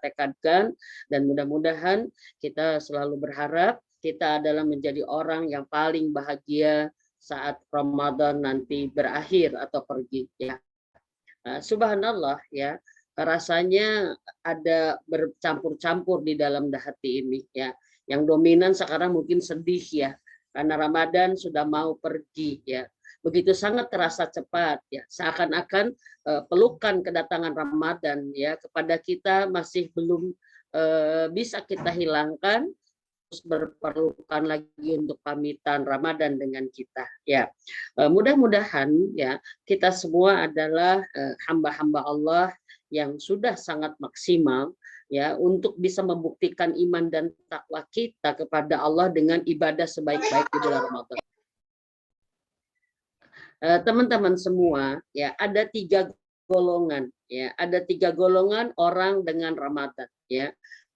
tekadkan, dan mudah-mudahan kita selalu berharap kita adalah menjadi orang yang paling bahagia saat Ramadan nanti berakhir atau pergi ya. Subhanallah ya, rasanya ada bercampur-campur di dalam hati ini ya. Yang dominan sekarang mungkin sedih ya, karena Ramadan sudah mau pergi ya. Begitu sangat terasa cepat ya, seakan-akan pelukan kedatangan Ramadan ya kepada kita masih belum bisa kita hilangkan, berperlukan lagi untuk pamitan Ramadan dengan kita ya. Mudah-mudahan ya kita semua adalah hamba-hamba Allah yang sudah sangat maksimal ya untuk bisa membuktikan iman dan takwa kita kepada Allah dengan ibadah sebaik-baik di bulan Ramadan. Teman-teman semua ya, ada 3 golongan ya, ada 3 golongan orang dengan Ramadan ya.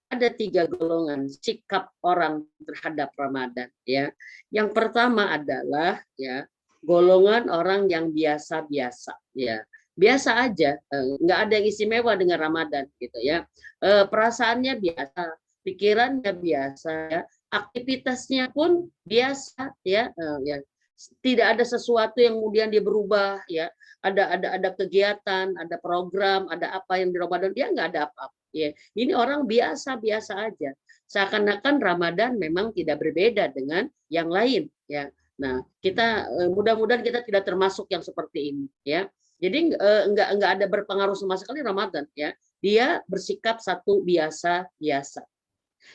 Ada 3 golongan sikap orang terhadap Ramadan ya. Yang pertama adalah ya golongan orang yang biasa-biasa ya. Biasa aja, nggak ada yang istimewa dengan Ramadan gitu ya. Perasaannya biasa, pikirannya biasa ya, aktivitasnya pun biasa ya, ya. Tidak ada sesuatu yang kemudian dia berubah ya. Ada kegiatan, ada program, ada apa yang di Ramadan, dia nggak ada apa-apa. Ya, ini orang biasa-biasa aja. Seakan-akan Ramadan memang tidak berbeda dengan yang lain ya. Nah, kita mudah-mudahan kita tidak termasuk yang seperti ini ya. Jadi enggak ada berpengaruh sama sekali Ramadan ya. Dia bersikap satu biasa-biasa.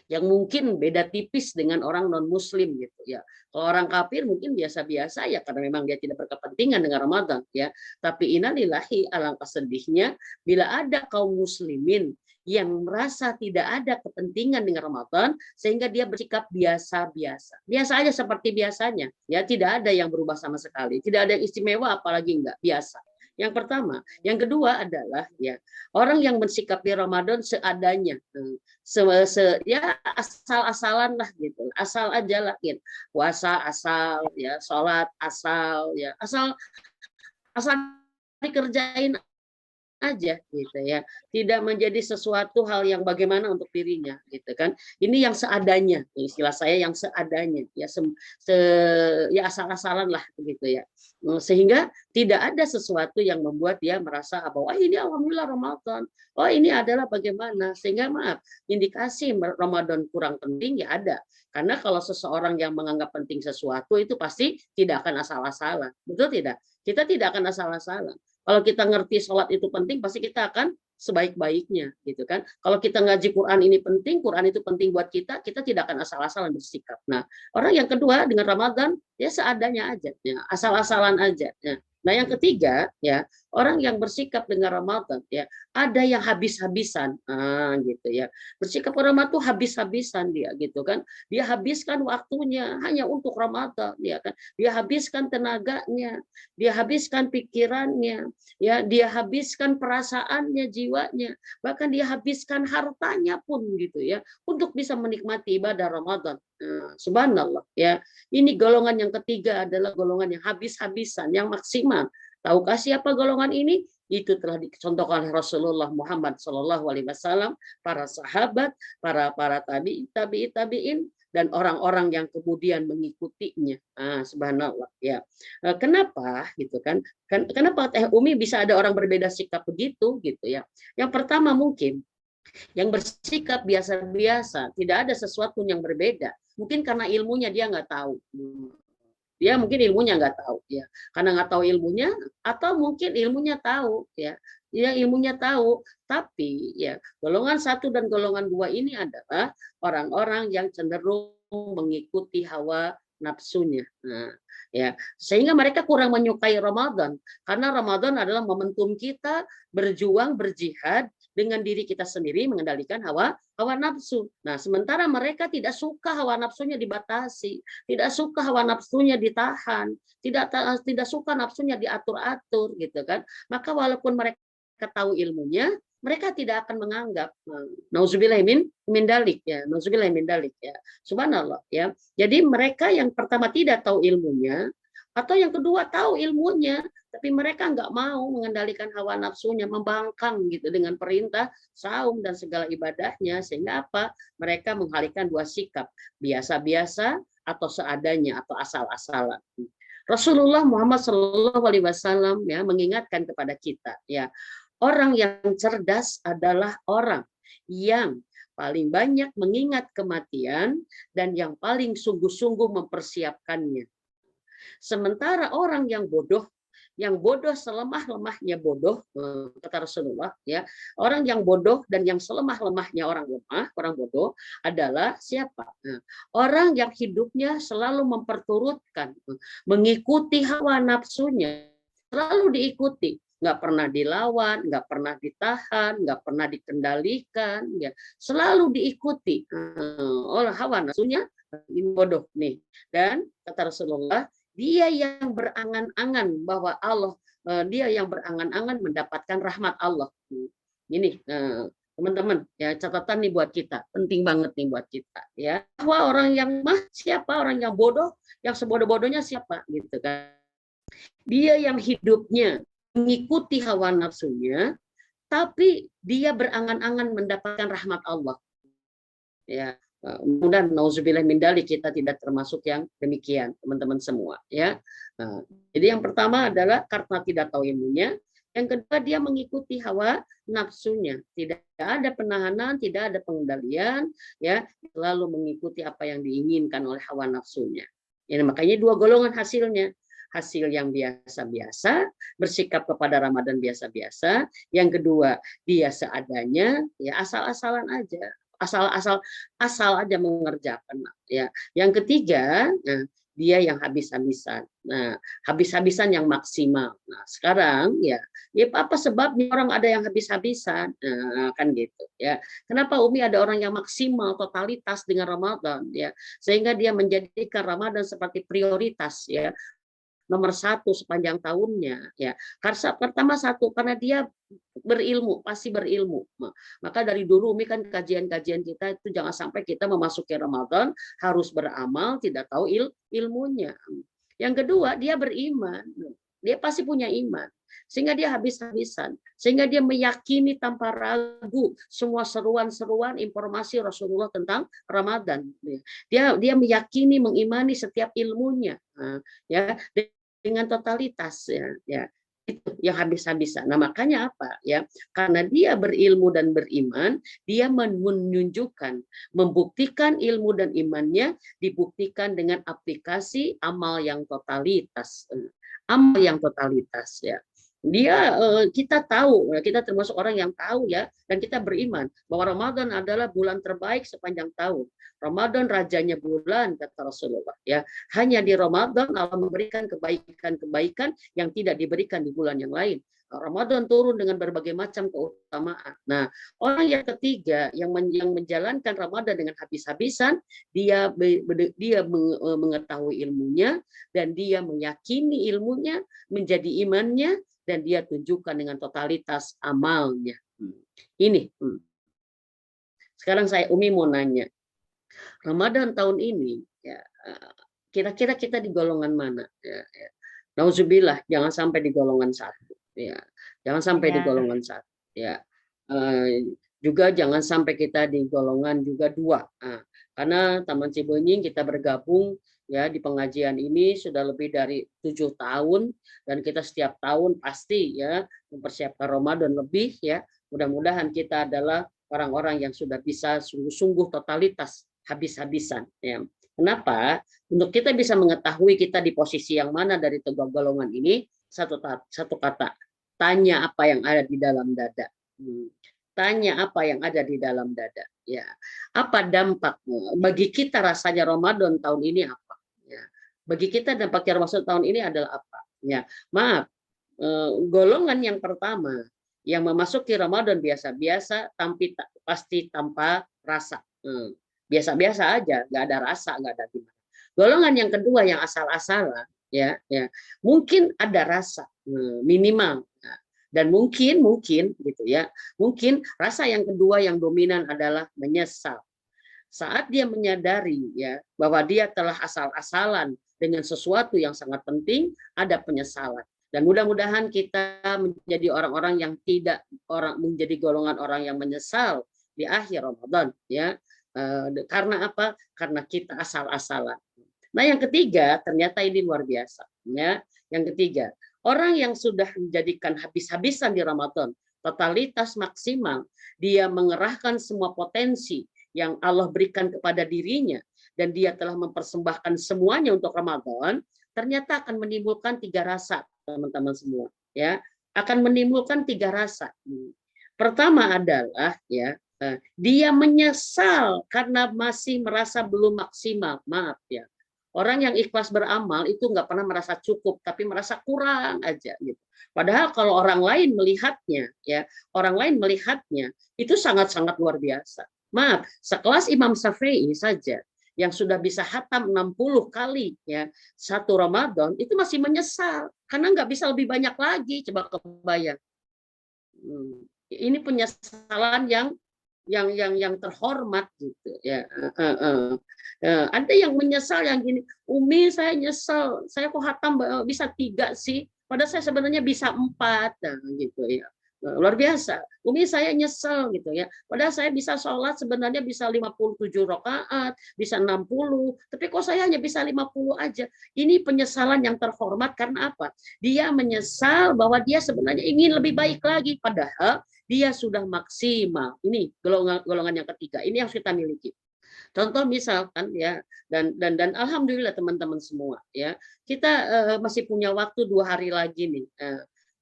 Yang mungkin beda tipis dengan orang non muslim gitu ya. Kalau orang kafir mungkin biasa-biasa ya karena memang dia tidak berkepentingan dengan Ramadan ya. Tapi innalillahi, alangkah sedihnya bila ada kaum muslimin yang merasa tidak ada kepentingan dengan Ramadan sehingga dia bersikap biasa-biasa. Biasa aja seperti biasanya. Ya, tidak ada yang berubah sama sekali. Tidak ada yang istimewa apalagi enggak, biasa. Yang pertama, yang kedua adalah ya orang yang bersikap di Ramadan seadanya, ya asal-asalan lah gitu, asal aja lah gitu, puasa asal, ya sholat asal, ya asal dikerjain aja gitu ya, tidak menjadi sesuatu hal yang bagaimana untuk dirinya gitu kan. Ini yang seadanya, istilah saya yang seadanya ya, ya asal-asalan lah begitu ya, sehingga tidak ada sesuatu yang membuat dia merasa bahwa ini alhamdulillah Ramadan, oh ini adalah bagaimana, sehingga maaf, indikasi Ramadan kurang penting ya ada. Karena kalau seseorang yang menganggap penting sesuatu itu pasti tidak akan asal-asalan, betul tidak? Kita tidak akan asal-asalan. Kalau kita ngerti sholat itu penting, pasti kita akan sebaik-baiknya, gitu kan? Kalau kita ngaji Quran ini penting, Quran itu penting buat kita tidak akan asal-asalan bersikap. Nah, orang yang kedua dengan Ramadan, ya seadanya aja, ya, asal-asalan aja. Ya. Nah, yang ketiga, ya orang yang bersikap dengan Ramadan, ya ada yang habis-habisan, gitu ya. Bersikap Ramadan tuh habis-habisan dia, gitu kan? Dia habiskan waktunya hanya untuk Ramadan, ya kan? Dia habiskan tenaganya, dia habiskan pikirannya, ya dia habiskan perasaannya, jiwanya, bahkan dia habiskan hartanya pun gitu ya untuk bisa menikmati ibadah Ramadan. Subhanallah ya. Ini golongan yang ketiga adalah golongan yang habis-habisan, yang maksimal. Tahukah siapa golongan ini? Itu telah dicontohkan oleh Rasulullah Muhammad SAW, para sahabat, para tabi'in, dan orang-orang yang kemudian mengikutinya. Subhanallah ya. Kenapa gitu kan? Kenapa Teh Umi bisa ada orang berbeda sikap begitu gitu ya? Yang pertama mungkin yang bersikap biasa-biasa, tidak ada sesuatu yang berbeda. Mungkin karena ilmunya dia nggak tahu. Dia mungkin ilmunya nggak tahu ya. Karena nggak tahu ilmunya, atau mungkin ilmunya tahu ya. Dia ilmunya tahu, tapi ya golongan 1 dan golongan 2 ini adalah orang-orang yang cenderung mengikuti hawa nafsunya. Nah, ya, sehingga mereka kurang menyukai Ramadan karena Ramadan adalah momentum kita berjuang, berjihad dengan diri kita sendiri, mengendalikan hawa nafsu. Nah, sementara mereka tidak suka hawa nafsunya dibatasi, tidak suka hawa nafsunya ditahan, tidak suka nafsunya diatur-atur gitu kan. Maka walaupun mereka tahu ilmunya, mereka tidak akan menganggap. Nauzubillah min dalik ya, nauzubillah min dalik ya. Subhanallah ya. Jadi mereka yang pertama tidak tahu ilmunya, Atau yang kedua tahu ilmunya, tapi mereka nggak mau mengendalikan hawa nafsunya, membangkang gitu dengan perintah saum dan segala ibadahnya, sehingga apa? Mereka mengalihkan dua sikap, biasa-biasa atau seadanya atau asal-asalan. Rasulullah Muhammad Shallallahu Alaihi Wasallam ya mengingatkan kepada kita ya, orang yang cerdas adalah orang yang paling banyak mengingat kematian dan yang paling sungguh-sungguh mempersiapkannya. Sementara orang yang bodoh selemah-lemahnya bodoh, kata Rasulullah ya, orang yang bodoh dan yang selemah-lemahnya orang lemah, orang bodoh adalah siapa? Nah, orang yang hidupnya selalu memperturutkan, mengikuti hawa nafsunya, selalu diikuti, nggak pernah dilawan, nggak pernah ditahan, nggak pernah dikendalikan, ya selalu diikuti oleh hawa nafsunya. Ini bodoh nih. Dan kata Rasulullah, dia yang berangan-angan bahwa Allah, dia yang berangan-angan mendapatkan rahmat Allah. Ini teman-teman ya, catatan nih buat kita, penting banget nih buat kita ya. Bahwa orang yang siapa, orang yang bodoh, yang sebodoh-bodohnya siapa gitu kan. Dia yang hidupnya mengikuti hawa nafsunya, tapi dia berangan-angan mendapatkan rahmat Allah. Ya, mudah nauzubillah min dzalik kita tidak termasuk yang demikian, teman-teman semua ya. Nah, jadi yang pertama adalah karena tidak tahu ilmunya, yang kedua dia mengikuti hawa nafsunya, tidak ada penahanan, tidak ada pengendalian ya, selalu mengikuti apa yang diinginkan oleh hawa nafsunya. Ya, makanya dua golongan hasilnya. Hasil yang biasa-biasa, bersikap kepada Ramadan biasa-biasa. Yang kedua, dia seadanya, ya asal-asalan aja, asal aja mengerjakan ya. Yang ketiga, nah, dia yang habis-habisan. Nah, habis-habisan yang maksimal. Nah, sekarang ya apa sebabnya orang ada yang habis-habisan? Nah, kan gitu ya. Kenapa Umi ada orang yang maksimal totalitas dengan Ramadan ya, sehingga dia menjadikan Ramadan seperti prioritas ya, nomor satu sepanjang tahunnya ya. Karena pertama satu, karena dia berilmu, pasti berilmu. Maka dari dulu Umi kan kajian-kajian kita itu jangan sampai kita memasuki Ramadan harus beramal tidak tahu ilmunya. Yang kedua, dia beriman. Dia pasti punya iman. Sehingga dia habis-habisan. Sehingga dia meyakini tanpa ragu semua seruan-seruan informasi Rasulullah tentang Ramadan. Dia meyakini, mengimani setiap ilmunya. Ya, dengan totalitas ya itu yang habis-habisan. Nah, makanya apa ya? Karena dia berilmu dan beriman, dia menunjukkan, membuktikan ilmu dan imannya dibuktikan dengan aplikasi amal yang totalitas. Amal yang totalitas ya. Kita tahu, kita termasuk orang yang tahu ya, dan kita beriman bahwa Ramadan adalah bulan terbaik sepanjang tahun. Ramadan rajanya bulan, kata Rasulullah ya. Hanya di Ramadan Allah memberikan kebaikan-kebaikan yang tidak diberikan di bulan yang lain. Ramadan turun dengan berbagai macam keutamaan. Nah, orang yang ketiga yang menjalankan Ramadan dengan habis-habisan, dia mengetahui ilmunya dan dia meyakini ilmunya menjadi imannya, dan dia tunjukkan dengan totalitas amalnya. Ini. Sekarang Umi mau nanya, Ramadan tahun ini, ya, kira-kira kita di golongan mana? Ya. Nauzubillah, jangan sampai di golongan satu. Ya, jangan sampai di golongan satu. Ya, juga jangan sampai kita di golongan juga dua. Karena Taman Cibenying kita bergabung ya di pengajian ini sudah lebih dari 7 tahun, dan kita setiap tahun pasti ya mempersiapkan Ramadan lebih ya. Mudah-mudahan kita adalah orang-orang yang sudah bisa sungguh-sungguh totalitas habis-habisan ya. Kenapa? Untuk kita bisa mengetahui kita di posisi yang mana dari tiga golongan ini, satu kata, tanya apa yang ada di dalam dada. Tanya apa yang ada di dalam dada ya. Apa dampaknya bagi kita, rasanya Ramadan tahun ini apa ya. Bagi kita dampaknya Ramadan tahun ini adalah apa ya. Maaf, golongan yang pertama yang memasuki Ramadan biasa-biasa, pasti tanpa rasa, biasa-biasa aja, nggak ada rasa, nggak ada gimana. Golongan yang kedua yang asal-asalan ya, mungkin ada rasa minimal, dan mungkin gitu ya, mungkin rasa yang kedua yang dominan adalah menyesal. Saat dia menyadari ya bahwa dia telah asal-asalan dengan sesuatu yang sangat penting, ada penyesalan. Dan mudah-mudahan kita menjadi orang-orang yang tidak menjadi golongan orang yang menyesal di akhir Ramadan, ya. Karena apa? Karena kita asal-asalan. Nah, yang ketiga, ternyata ini luar biasa, ya. Yang ketiga, orang yang sudah menjadikan habis-habisan di Ramadan, totalitas maksimal, dia mengerahkan semua potensi yang Allah berikan kepada dirinya, dan dia telah mempersembahkan semuanya untuk Ramadan, ternyata akan menimbulkan 3 rasa, teman-teman semua, ya. Akan menimbulkan 3 rasa. Pertama adalah, ya, dia menyesal karena masih merasa belum maksimal. Maaf, ya. Orang yang ikhlas beramal itu nggak pernah merasa cukup, tapi merasa kurang aja, gitu. Padahal kalau orang lain melihatnya, ya, orang lain melihatnya itu sangat-sangat luar biasa. Maaf, sekelas Imam Syafi'i saja yang sudah bisa hatam 60 kali, ya, satu Ramadan itu masih menyesal karena nggak bisa lebih banyak lagi. Coba kebayang. Ini penyesalan yang terhormat, gitu, ya. Ada yang menyesal yang gini, Umi saya nyesel, saya kok hatam bisa 3 sih, padahal saya sebenarnya bisa 4, nah, gitu, ya. Luar biasa, Umi saya nyesel, gitu, ya, padahal saya bisa sholat sebenarnya bisa 57 rakaat, bisa 60, tapi kok saya hanya bisa 50 aja. Ini penyesalan yang terhormat karena apa? Dia menyesal bahwa dia sebenarnya ingin lebih baik lagi, padahal dia sudah maksimal. Ini golongan yang ketiga. Ini yang kita miliki. Contoh misalkan, ya, dan alhamdulillah teman-teman semua, ya, kita masih punya waktu 2 hari lagi nih.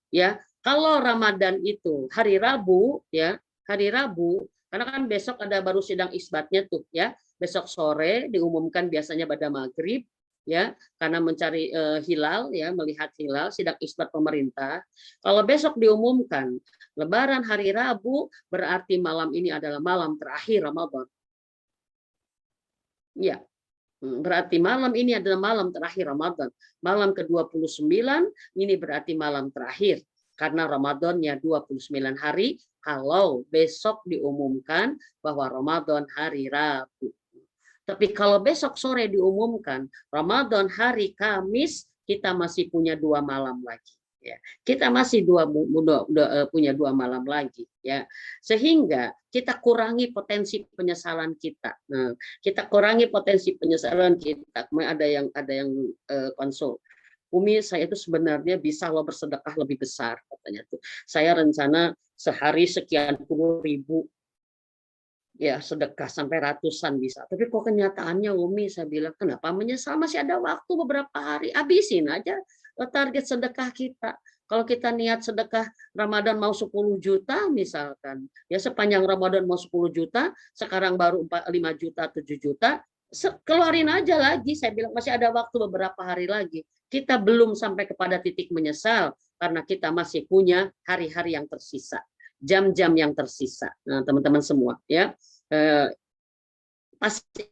Ya, kalau Ramadan itu hari Rabu, ya, hari Rabu, karena kan besok ada baru sidang isbatnya tuh, ya. Besok sore diumumkan biasanya pada maghrib, ya, karena mencari hilal, ya, melihat hilal, sidang isbat pemerintah. Kalau besok diumumkan Lebaran hari Rabu, berarti malam ini adalah malam terakhir Ramadan. Ya, berarti malam ini adalah malam terakhir Ramadan. Malam ke-29 ini berarti malam terakhir. Karena Ramadannya 29 hari, kalau besok diumumkan bahwa Ramadan hari Rabu. Tapi kalau besok sore diumumkan Ramadan hari Kamis, kita masih punya 2 malam lagi. Ya, kita masih punya 2 malam lagi, ya, sehingga kita kurangi potensi penyesalan kita. Nah, kita kurangi potensi penyesalan kita. Kemudian ada yang konsul, Umi saya itu sebenarnya bisa loh bersedekah lebih besar, katanya tuh. Saya rencana sehari sekian puluh ribu, ya, sedekah sampai ratusan bisa. Tapi kok kenyataannya Umi, saya bilang, kenapa menyesal? Masih ada waktu beberapa hari, habisin aja target sedekah kita. Kalau kita niat sedekah Ramadan mau 10 juta misalkan, ya, sepanjang Ramadan mau 10 juta, sekarang baru 5 juta, 7 juta, keluarin aja lagi. Saya bilang masih ada waktu beberapa hari lagi. Kita belum sampai kepada titik menyesal karena kita masih punya hari-hari yang tersisa, jam-jam yang tersisa. Nah, teman-teman semua, ya, pasti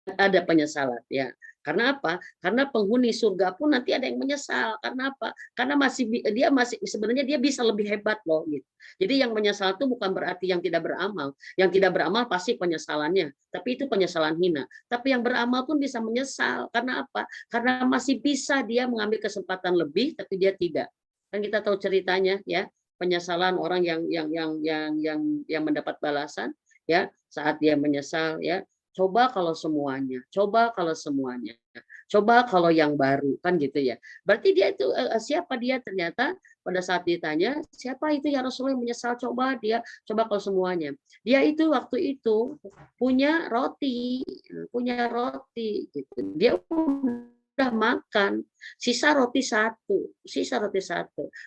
ada penyesalan, ya. Karena apa? Karena penghuni surga pun nanti ada yang menyesal. Karena apa? Karena dia masih sebenarnya dia bisa lebih hebat loh, gitu. Jadi yang menyesal itu bukan berarti yang tidak beramal. Yang tidak beramal pasti penyesalannya, tapi itu penyesalan hina. Tapi yang beramal pun bisa menyesal. Karena apa? Karena masih bisa dia mengambil kesempatan lebih, tapi dia tidak. Kan kita tahu ceritanya, ya, penyesalan orang yang mendapat balasan, ya, saat dia menyesal, ya. Coba kalau semuanya, coba kalau semuanya, coba kalau yang baru, kan gitu, ya. Berarti dia itu siapa dia? Ternyata pada saat ditanya siapa itu ya Rasulullah yang menyesal, coba kalau semuanya. Dia itu waktu itu punya roti gitu. Dia udah makan, sisa roti satu.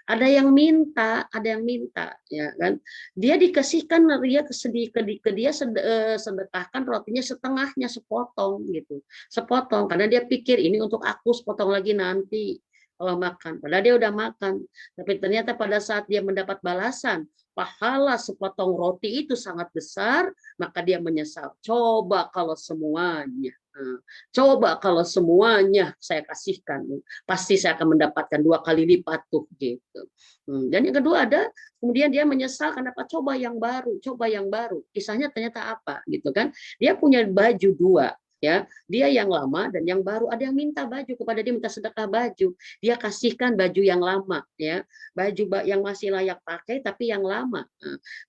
Ada yang minta, ya kan? Dia dikasihkan, dia sedekahkan rotinya setengahnya, sepotong gitu, sepotong, karena dia pikir ini untuk aku, sepotong lagi nanti kalau makan. Padahal dia udah makan, tapi ternyata pada saat dia mendapat balasan pahala sepotong roti itu sangat besar, maka dia menyesal. Coba kalau semuanya. Coba kalau semuanya saya kasihkan, pasti saya akan mendapatkan 2 kali lipat tuh, gitu. Dan yang kedua kemudian dia menyesal kenapa? Coba yang baru. Kisahnya ternyata apa, gitu kan? Dia punya baju 2, ya, dia yang lama dan yang baru, ada yang minta baju kepada dia, minta sedekah baju, dia kasihkan baju yang lama, ya, baju yang masih layak pakai tapi yang lama.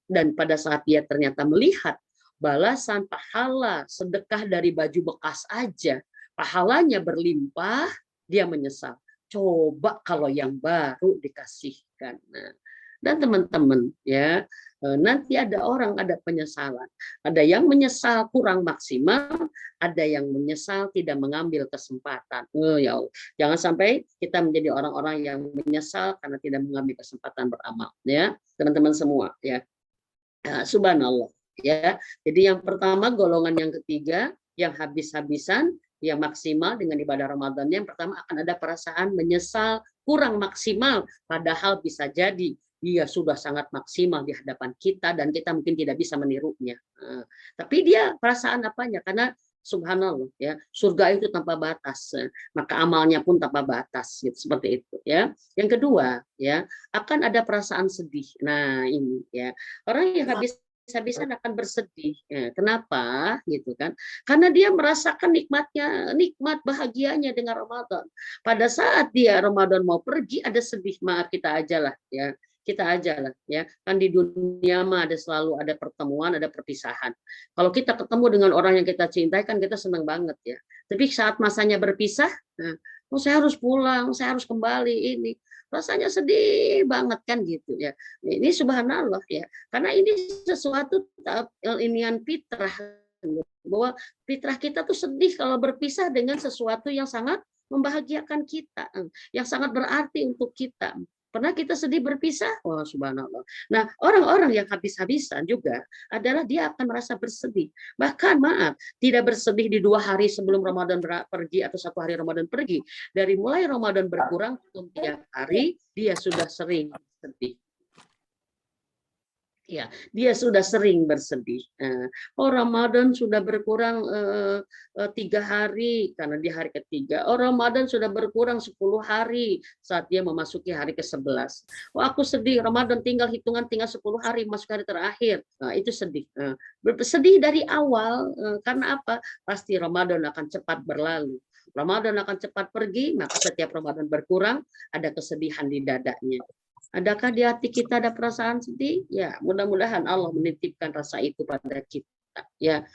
Dan pada saat dia ternyata melihat balasan pahala sedekah dari baju bekas aja, pahalanya berlimpah, dia menyesal. Coba kalau yang baru dikasihkan. Nah, dan teman-teman, ya, nanti ada orang ada penyesalan, ada yang menyesal kurang maksimal, ada yang menyesal tidak mengambil kesempatan. Ya Allah, jangan sampai kita menjadi orang-orang yang menyesal karena tidak mengambil kesempatan beramal, ya teman-teman semua, ya. Subhanallah, ya. Jadi yang pertama, golongan yang ketiga yang habis-habisan, yang maksimal dengan ibadah Ramadan, yang pertama akan ada perasaan menyesal kurang maksimal, padahal bisa jadi dia sudah sangat maksimal di hadapan kita dan kita mungkin tidak bisa menirunya. Tapi dia perasaan apanya? Karena subhanallah, ya, surga itu tanpa batas, maka amalnya pun tanpa batas, gitu, seperti itu, ya. Yang kedua, ya, akan ada perasaan sedih. Nah, ini, ya, orang yang habis-habisan akan bersedih. Ya, kenapa? Gitu kan? Karena dia merasakan nikmat bahagianya dengan Ramadan. Pada saat dia Ramadan mau pergi, ada sedih, maaf kita aja lah, ya. Kita aja lah, ya, kan di dunia mah ada selalu ada pertemuan, ada perpisahan. Kalau kita ketemu dengan orang yang kita cintai kan kita senang banget, ya. Tapi saat masanya berpisah, nah, oh saya harus pulang, saya harus kembali, ini rasanya sedih banget kan, gitu ya. Ini subhanallah, ya, karena ini sesuatu inian fitrah, bahwa fitrah kita tuh sedih kalau berpisah dengan sesuatu yang sangat membahagiakan kita, yang sangat berarti untuk kita. Pernah kita sedih berpisah? Oh, subhanallah. Nah, orang-orang yang habis-habisan juga adalah dia akan merasa bersedih. Bahkan, maaf, tidak bersedih di 2 hari sebelum Ramadan pergi atau 1 hari Ramadan pergi. Dari mulai Ramadan berkurang, tiap hari dia sudah sering sedih. Ya, dia sudah sering bersedih. Oh, Ramadan sudah berkurang 3 hari karena di hari ketiga. Oh, Ramadan sudah berkurang 10 hari saat dia memasuki hari ke-11. Oh, aku sedih. Ramadan tinggal 10 hari masuk hari terakhir. Nah, itu sedih. Sedih dari awal karena apa? Pasti Ramadan akan cepat berlalu. Ramadan akan cepat pergi, maka setiap Ramadan berkurang, ada kesedihan di dadanya. Adakah di hati kita ada perasaan sedih? Ya, mudah-mudahan Allah menitipkan rasa itu pada kita. Ya,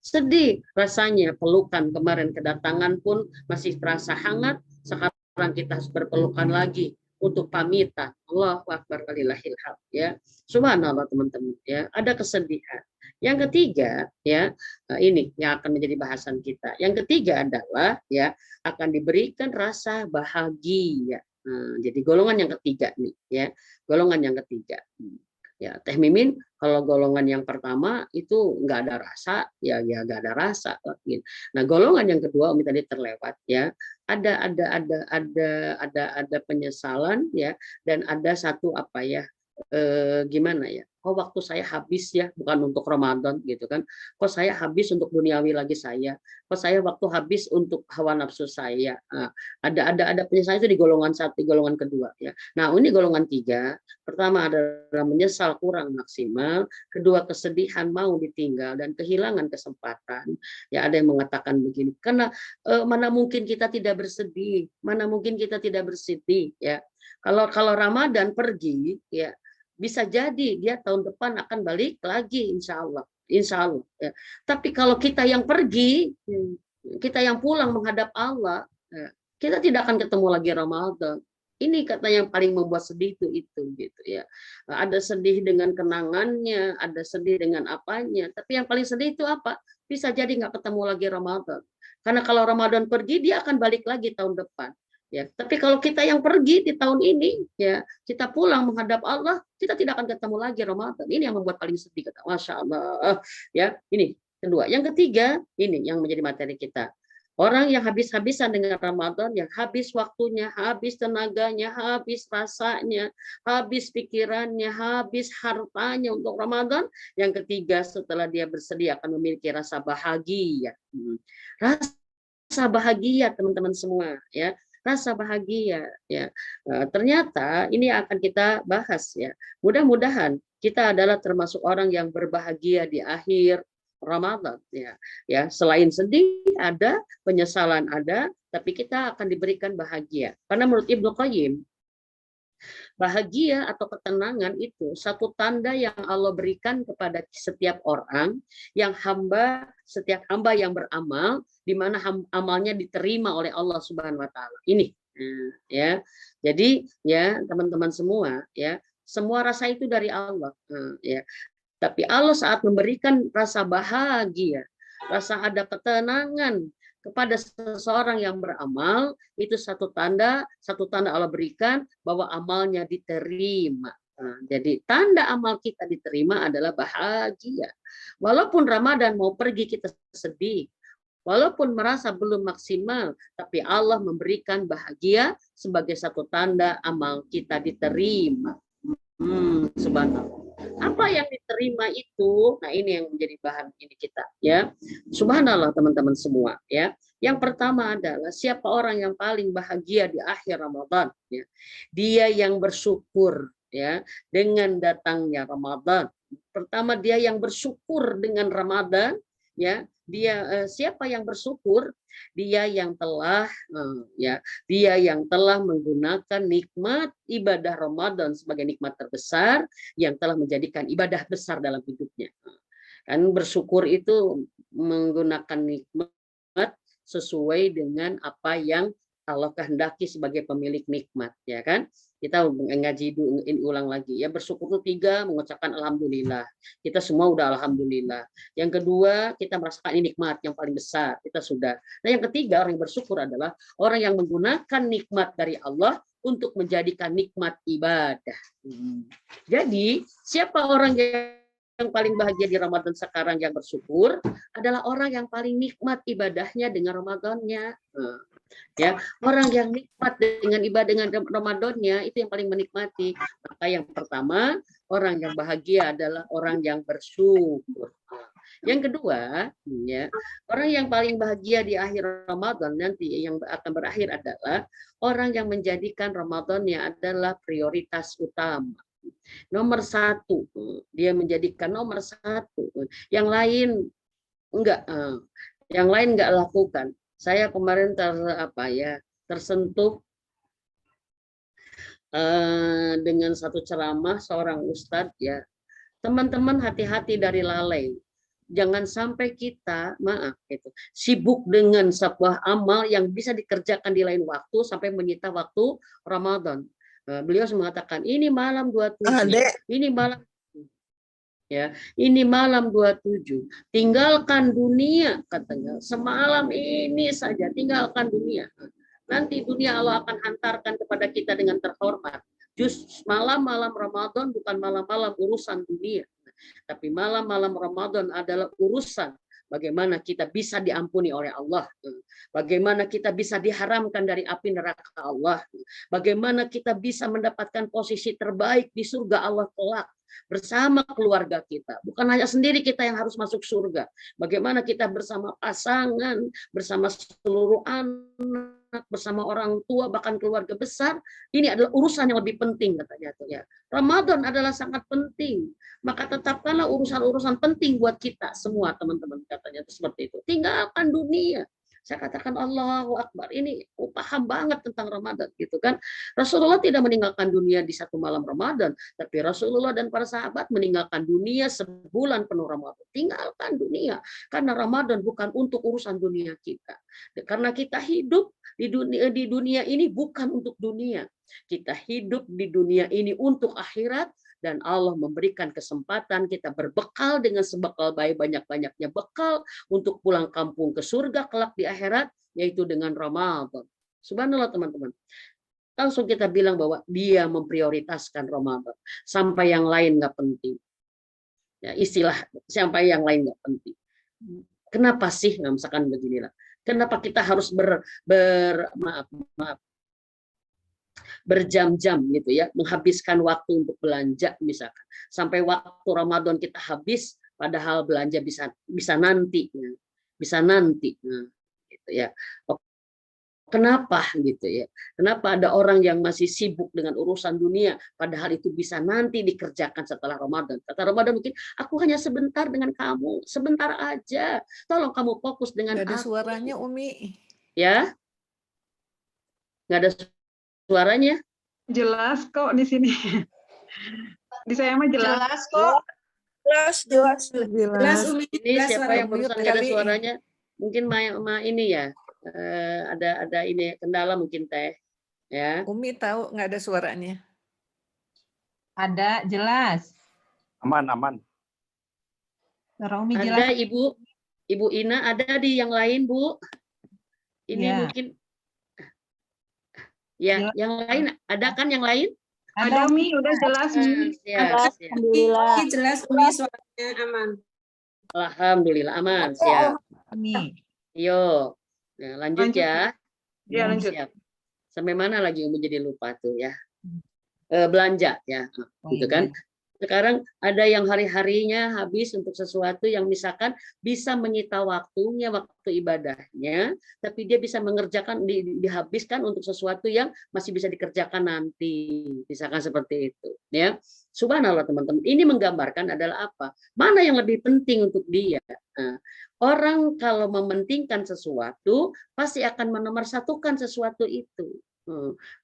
sedih rasanya pelukan kemarin kedatangan pun masih terasa hangat. Sekarang kita harus berpelukan lagi untuk pamitan. Allahu Akbar walillahil hamd. Ya, subhanallah teman-teman. Ya, ada kesedihan. Yang ketiga, ya, ini yang akan menjadi bahasan kita. Yang ketiga adalah, ya, akan diberikan rasa bahagia. Jadi golongan yang ketiga nih, ya, golongan yang ketiga. Ya, Teh Mimin, kalau golongan yang pertama itu nggak ada rasa, ya nggak ada rasa. Gitu. Nah, golongan yang kedua, Umi tadi terlewat, ya, ada penyesalan, ya, dan ada satu apa ya, gimana ya? Oh, waktu saya habis ya, bukan untuk Ramadan gitu kan. Kok saya habis untuk duniawi lagi saya. Kok saya waktu habis untuk hawa nafsu saya. Nah, ada penyesalan itu di golongan satu, di golongan kedua, ya. Nah, ini golongan tiga. Pertama adalah menyesal kurang maksimal, kedua kesedihan mau ditinggal dan kehilangan kesempatan. Ya, ada yang mengatakan begini, karena mana mungkin kita tidak bersedih, mana mungkin kita tidak bersedih, ya. Kalau Ramadan pergi, ya, bisa jadi dia tahun depan akan balik lagi, insya Allah. Insya Allah. Ya. Tapi kalau kita yang pergi, kita yang pulang menghadap Allah, ya, kita tidak akan ketemu lagi Ramadan. Ini kata yang paling membuat sedih itu gitu ya. Ada sedih dengan kenangannya, ada sedih dengan apanya. Tapi yang paling sedih itu apa? Bisa jadi nggak ketemu lagi Ramadan. Karena kalau Ramadan pergi, dia akan balik lagi tahun depan. Ya, tapi kalau kita yang pergi di tahun ini, ya, kita pulang menghadap Allah, kita tidak akan ketemu lagi Ramadan. Ini yang membuat paling sedih, kata Masya Allah. Ya, ini kedua. Yang ketiga, ini yang menjadi materi kita. Orang yang habis-habisan dengan Ramadan, yang habis waktunya, habis tenaganya, habis rasanya, habis pikirannya, habis hartanya untuk Ramadan. Yang ketiga, setelah dia bersedia akan memiliki rasa bahagia. Rasa bahagia, teman-teman semua, ya. Rasa bahagia, ya. Ternyata ini akan kita bahas, ya. Mudah-mudahan kita adalah termasuk orang yang berbahagia di akhir Ramadan ya. Ya, selain sedih ada, penyesalan ada, tapi kita akan diberikan bahagia. Karena menurut Ibnu Qayyim, bahagia atau ketenangan itu satu tanda yang Allah berikan kepada setiap orang yang setiap hamba yang beramal, di mana amalnya diterima oleh Allah Subhanahu wa taala. Ini ya. Jadi ya teman-teman semua ya, semua rasa itu dari Allah ya. Tapi Allah saat memberikan rasa bahagia, rasa ada ketenangan kepada seseorang yang beramal, itu satu tanda Allah berikan bahwa amalnya diterima. Nah, jadi tanda amal kita diterima adalah bahagia. Walaupun Ramadan mau pergi kita sedih, walaupun merasa belum maksimal, tapi Allah memberikan bahagia sebagai satu tanda amal kita diterima. Subhanallah. Apa yang diterima itu, nah ini yang menjadi bahan ini kita ya. Subhanallah teman-teman semua ya. Yang pertama adalah siapa orang yang paling bahagia di akhir Ramadan ya. Dia yang bersyukur ya dengan datangnya Ramadan. Pertama dia yang bersyukur dengan Ramadan ya. Siapa yang bersyukur? Dia yang telah menggunakan nikmat ibadah Ramadan sebagai nikmat terbesar yang telah menjadikan ibadah besar dalam hidupnya. Kan bersyukur itu menggunakan nikmat sesuai dengan apa yang Allah kehendaki sebagai pemilik nikmat, ya kan? Kita ngaji ulang lagi ya, bersyukur itu 3, mengucapkan alhamdulillah. Kita semua udah alhamdulillah. Yang kedua, kita merasakan ini nikmat yang paling besar, kita sudah. Nah, yang ketiga, orang yang bersyukur adalah orang yang menggunakan nikmat dari Allah untuk menjadikan nikmat ibadah. Jadi, siapa orang yang paling bahagia di Ramadan sekarang yang bersyukur adalah orang yang paling nikmat ibadahnya dengan Ramadannya. Ya, orang yang nikmat dengan ibadah dengan Ramadannya itu yang paling menikmati. Maka yang pertama, orang yang bahagia adalah orang yang bersyukur. Yang kedua, ya, orang yang paling bahagia di akhir Ramadan nanti yang akan berakhir adalah orang yang menjadikan Ramadannya adalah prioritas utama. Nomor 1, dia menjadikan nomor 1. Yang lain enggak lakukan. Saya kemarin tersentuh dengan satu ceramah seorang ustadz ya. Teman-teman hati-hati dari lalai. Jangan sampai kita sibuk dengan sebuah amal yang bisa dikerjakan di lain waktu sampai menyita waktu Ramadan. Beliau mengatakan ini malam 27, ini malam ya, ini malam 27. Tinggalkan dunia katanya. Semalam ini saja tinggalkan dunia. Nanti dunia Allah akan hantarkan kepada kita dengan terhormat. Malam-malam Ramadan bukan malam-malam urusan dunia. Tapi malam-malam Ramadan adalah urusan bagaimana kita bisa diampuni oleh Allah. Bagaimana kita bisa diharamkan dari api neraka Allah. Bagaimana kita bisa mendapatkan posisi terbaik di surga Allah kelak bersama keluarga kita. Bukan hanya sendiri kita yang harus masuk surga. Bagaimana kita bersama pasangan, bersama seluruh anak, bersama orang tua, bahkan keluarga besar. Ini adalah urusan yang lebih penting katanya. Ya. Ramadan adalah sangat penting. Maka tetapkanlah urusan-urusan penting buat kita semua teman-teman katanya seperti itu. Tinggalkan dunia. Saya katakan Allahu Akbar, ini paham banget tentang Ramadan gitu kan. Rasulullah tidak meninggalkan dunia di satu malam Ramadan, tapi Rasulullah dan para sahabat meninggalkan dunia sebulan penuh Ramadan. Tinggalkan dunia karena Ramadan bukan untuk urusan dunia kita. Karena kita hidup di dunia ini bukan untuk dunia. Kita hidup di dunia ini untuk akhirat. Dan Allah memberikan kesempatan kita berbekal dengan sebekal baik banyak-banyaknya bekal untuk pulang kampung ke surga kelak di akhirat, yaitu dengan Ramadan. Subhanallah teman-teman. Langsung kita bilang bahwa dia memprioritaskan Ramadan. Sampai yang lain nggak penting. Ya, istilah sampai yang lain nggak penting. Kenapa sih? Nah, misalkan beginilah. Kenapa kita harus berjam-jam gitu ya, menghabiskan waktu untuk belanja misalkan. Sampai waktu Ramadan kita habis, padahal belanja bisa nanti. Bisa nanti. Nah, gitu ya. Kenapa gitu ya? Kenapa ada orang yang masih sibuk dengan urusan dunia, padahal itu bisa nanti dikerjakan setelah Ramadan. Kata Ramadan mungkin, aku hanya sebentar dengan kamu, sebentar aja. Tolong kamu fokus dengan Nggak ada aku. suaranya, Umi. Ya, nggak ada suaranya. Jelas kok di sini. Di saya mah jelas. Jelas kok. Jelas. Jelas. Umi. Ini Jelas siapa suara yang Mute barusan nggak ada kali. suaranya? Mungkin ini ya, ada ini kendala mungkin Teh. Ya. Umi tahu nggak ada suaranya. Ada, jelas. Aman. Suara Umi Ada jelas. Ibu Ina, ada di yang lain Bu. Ini Ya. mungkin ya, Jelas. yang lain ada kan yang lain? Ada Mi, udah jelas Mi. Siap. Alhamdulillah. Jelas Umi suaranya aman. Alhamdulillah aman. Siap. Umi. Yo. Nah, lanjut Lanjut. ya. Ya, lanjut. Siap. Sampai mana lagi Umi jadi lupa tuh ya. Belanja ya. Oh, Gitu iya. kan. Sekarang ada yang hari-harinya habis untuk sesuatu yang misalkan bisa menyita waktunya, waktu ibadahnya, tapi dia bisa mengerjakan, dihabiskan untuk sesuatu yang masih bisa dikerjakan nanti. Misalkan seperti itu. Ya, subhanallah teman-teman. Ini menggambarkan adalah apa? Mana yang lebih penting untuk dia? Nah, orang kalau mementingkan sesuatu, pasti akan menomorsatukan sesuatu itu.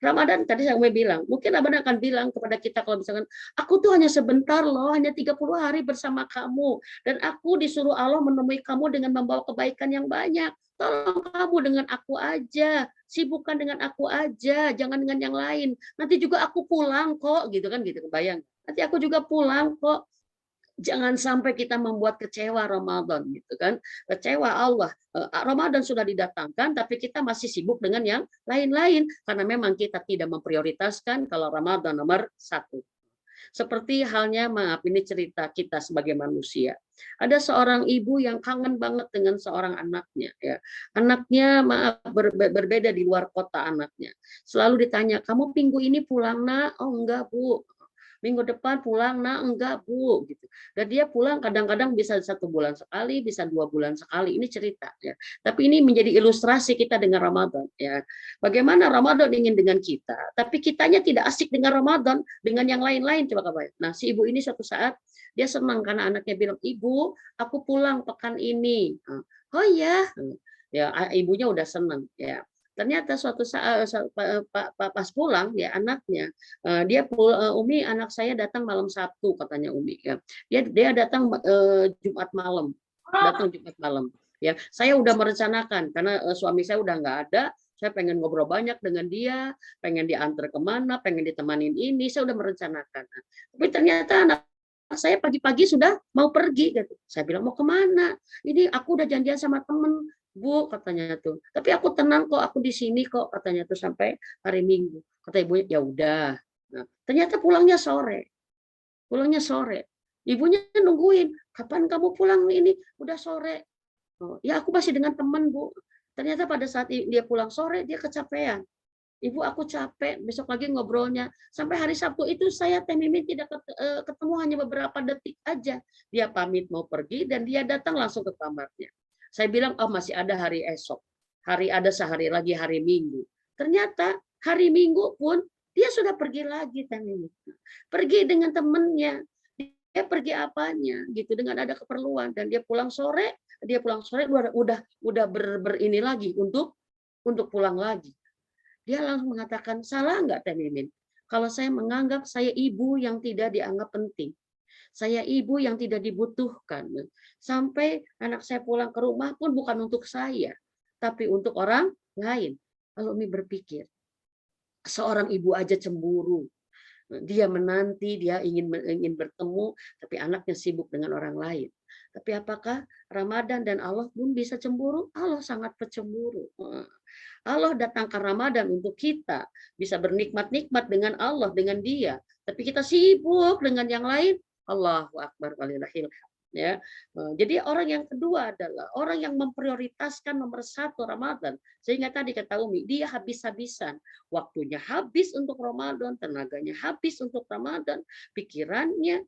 Ramadan tadi saya mau bilang, mungkin Abang akan bilang kepada kita kalau misalkan aku tuh hanya sebentar loh, hanya 30 hari bersama kamu dan aku disuruh Allah menemui kamu dengan membawa kebaikan yang banyak. Tolong kamu dengan aku aja, sibukkan dengan aku aja, jangan dengan yang lain. Nanti juga aku pulang kok, gitu kan gitu kebayang. Nanti aku juga pulang kok. Jangan sampai kita membuat kecewa Ramadan gitu kan, kecewa Allah. Ramadan sudah didatangkan tapi kita masih sibuk dengan yang lain-lain karena memang kita tidak memprioritaskan kalau Ramadan nomor 1. Seperti halnya, maaf ini cerita kita sebagai manusia, ada seorang ibu yang kangen banget dengan seorang anaknya ya. Anaknya maaf berbeda di luar kota anaknya, selalu ditanya, kamu minggu ini pulang nak? Oh enggak Bu. Minggu depan pulang nak? Enggak Bu, gitu. Dan dia pulang kadang-kadang bisa 1 bulan sekali, bisa 2 bulan sekali. Ini cerita ya. Tapi ini menjadi ilustrasi kita dengan Ramadan ya. Bagaimana Ramadan ingin dengan kita, tapi kitanya tidak asik dengan Ramadan, dengan yang lain-lain. Coba kabar. Nah, si ibu ini suatu saat dia senang karena anaknya bilang, "Ibu, aku pulang pekan ini." Oh iya. Ya, ibunya udah senang ya. Ternyata suatu saat pas pulang ya anaknya, dia Umi anak saya datang malam Sabtu katanya Umi ya. Dia datang Jumat malam. Datang Jumat malam. Ya, saya udah merencanakan karena suami saya udah nggak ada, saya pengen ngobrol banyak dengan dia, pengen diantar kemana, pengen ditemanin ini, saya udah merencanakan. Tapi ternyata anak saya pagi-pagi sudah mau pergi gitu. Saya bilang mau kemana? Ini aku udah janjian sama temen. Bu katanya tuh, tapi aku tenang kok, aku di sini kok katanya tuh sampai hari Minggu. Kata ibunya, ya udah. Nah, ternyata pulangnya sore. Pulangnya sore. Ibunya nungguin, kapan kamu pulang ini? Udah sore. Oh, ya aku masih dengan teman Bu. Ternyata pada saat dia pulang sore dia kecapean. Ibu aku capek, besok lagi ngobrolnya. Sampai hari Sabtu itu saya Teh Mimin tidak ketemu hanya beberapa detik aja. Dia pamit mau pergi dan dia datang langsung ke kamarnya. Saya bilang, oh masih ada hari esok. Ada sehari lagi hari Minggu. Ternyata hari Minggu pun dia sudah pergi lagi Teh Mimin. Pergi dengan temannya. Dia pergi apanya gitu dengan ada keperluan dan dia pulang sore udah berini lagi untuk pulang lagi. Dia langsung mengatakan, salah nggak Teh Mimin? Kalau saya menganggap saya ibu yang tidak dianggap penting. Saya ibu yang tidak dibutuhkan. Sampai anak saya pulang ke rumah pun bukan untuk saya, tapi untuk orang lain. Lalu Umi berpikir, seorang ibu aja cemburu. Dia menanti, dia ingin bertemu, tapi anaknya sibuk dengan orang lain. Tapi apakah Ramadan dan Allah pun bisa cemburu? Allah sangat pecemburu. Allah datangkan Ramadan untuk kita bisa bernikmat-nikmat dengan Allah, dengan Dia. Tapi kita sibuk dengan yang lain. Allahu Akbar walillahil ya. Jadi orang yang kedua adalah orang yang memprioritaskan nomor 1 Ramadan. Sehingga tadi kata Umi, dia habis-habisan. Waktunya habis untuk Ramadan, tenaganya habis untuk Ramadan, pikirannya,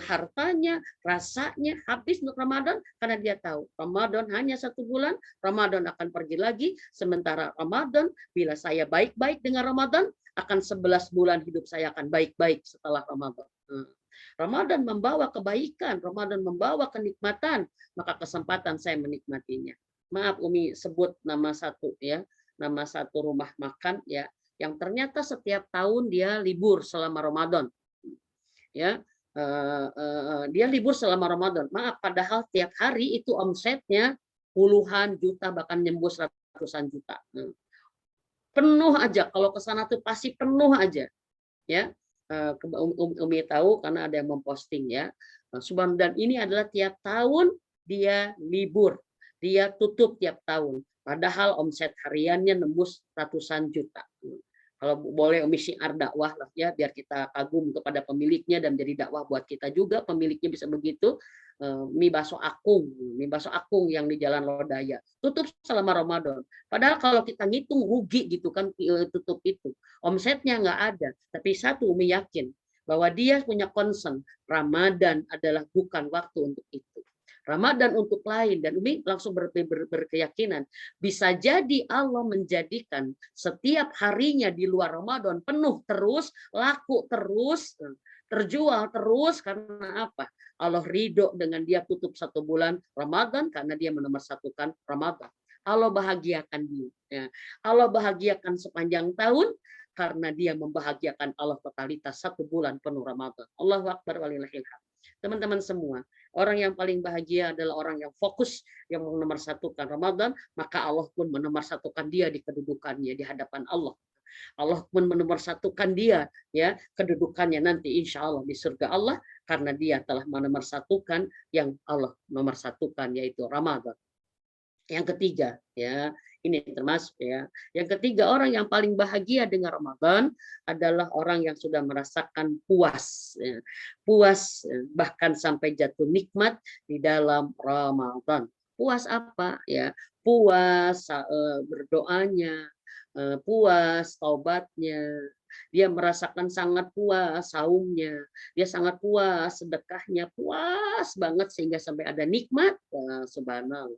hartanya, rasanya habis untuk Ramadan karena dia tahu Ramadan hanya 1 bulan, Ramadan akan pergi lagi. Sementara Ramadan, bila saya baik-baik dengan Ramadan, akan 11 bulan hidup saya akan baik-baik setelah Ramadan. Ramadan membawa kebaikan, Ramadan membawa kenikmatan, maka kesempatan saya menikmatinya. Maaf Umi sebut nama satu ya, nama satu rumah makan ya, yang ternyata setiap tahun dia libur selama Ramadan. Ya, dia libur selama Ramadan. Maaf, padahal tiap hari itu omsetnya puluhan juta bahkan nembus ratusan juta. Penuh aja kalau ke sana tuh pasti penuh aja. Ya, Umi tahu karena ada yang memposting ya. Dan ini adalah tiap tahun dia libur, dia tutup tiap tahun. Padahal omset hariannya nembus ratusan juta. Kalau boleh Umi syiar dakwah lah ya, biar kita kagum kepada pemiliknya dan jadi dakwah buat kita juga, pemiliknya bisa begitu. Mie bakso Akung yang di Jalan Lodaya tutup selama Ramadan. Padahal kalau kita ngitung rugi gitu kan, tutup itu omsetnya nggak ada. Tapi satu Umi yakin bahwa dia punya concern, Ramadan adalah bukan waktu untuk itu. Ramadan untuk lain, dan Umi langsung berkeyakinan bisa jadi Allah menjadikan setiap harinya di luar Ramadan penuh terus, laku terus, terjual terus. Karena apa? Allah ridho dengan dia tutup 1 bulan Ramadan karena dia menomorsatukan Ramadan. Allah bahagiakan dia. Ya. Allah bahagiakan sepanjang tahun karena dia membahagiakan Allah totalitas 1 bulan penuh Ramadan. Allahu Akbar walillahil hamd. Teman-teman semua, orang yang paling bahagia adalah orang yang fokus, yang menomorsatukan Ramadan, maka Allah pun menomorsatukan dia di kedudukannya di hadapan Allah. Allah pun menomorsatukan dia ya kedudukannya nanti insya Allah di surga Allah karena dia telah menomorsatukan yang Allah nomorsatukan yaitu Ramadan. Yang ketiga ya, ini termasuk ya. Yang ketiga, orang yang paling bahagia dengan Ramadan adalah orang yang sudah merasakan puas, ya. Puas bahkan sampai jatuh nikmat di dalam Ramadan. Puas apa ya? Puas berdoanya, puas taubatnya. Dia merasakan sangat puas saumnya, dia sangat puas sedekahnya, puas banget sehingga sampai ada nikmat. Subhanallah.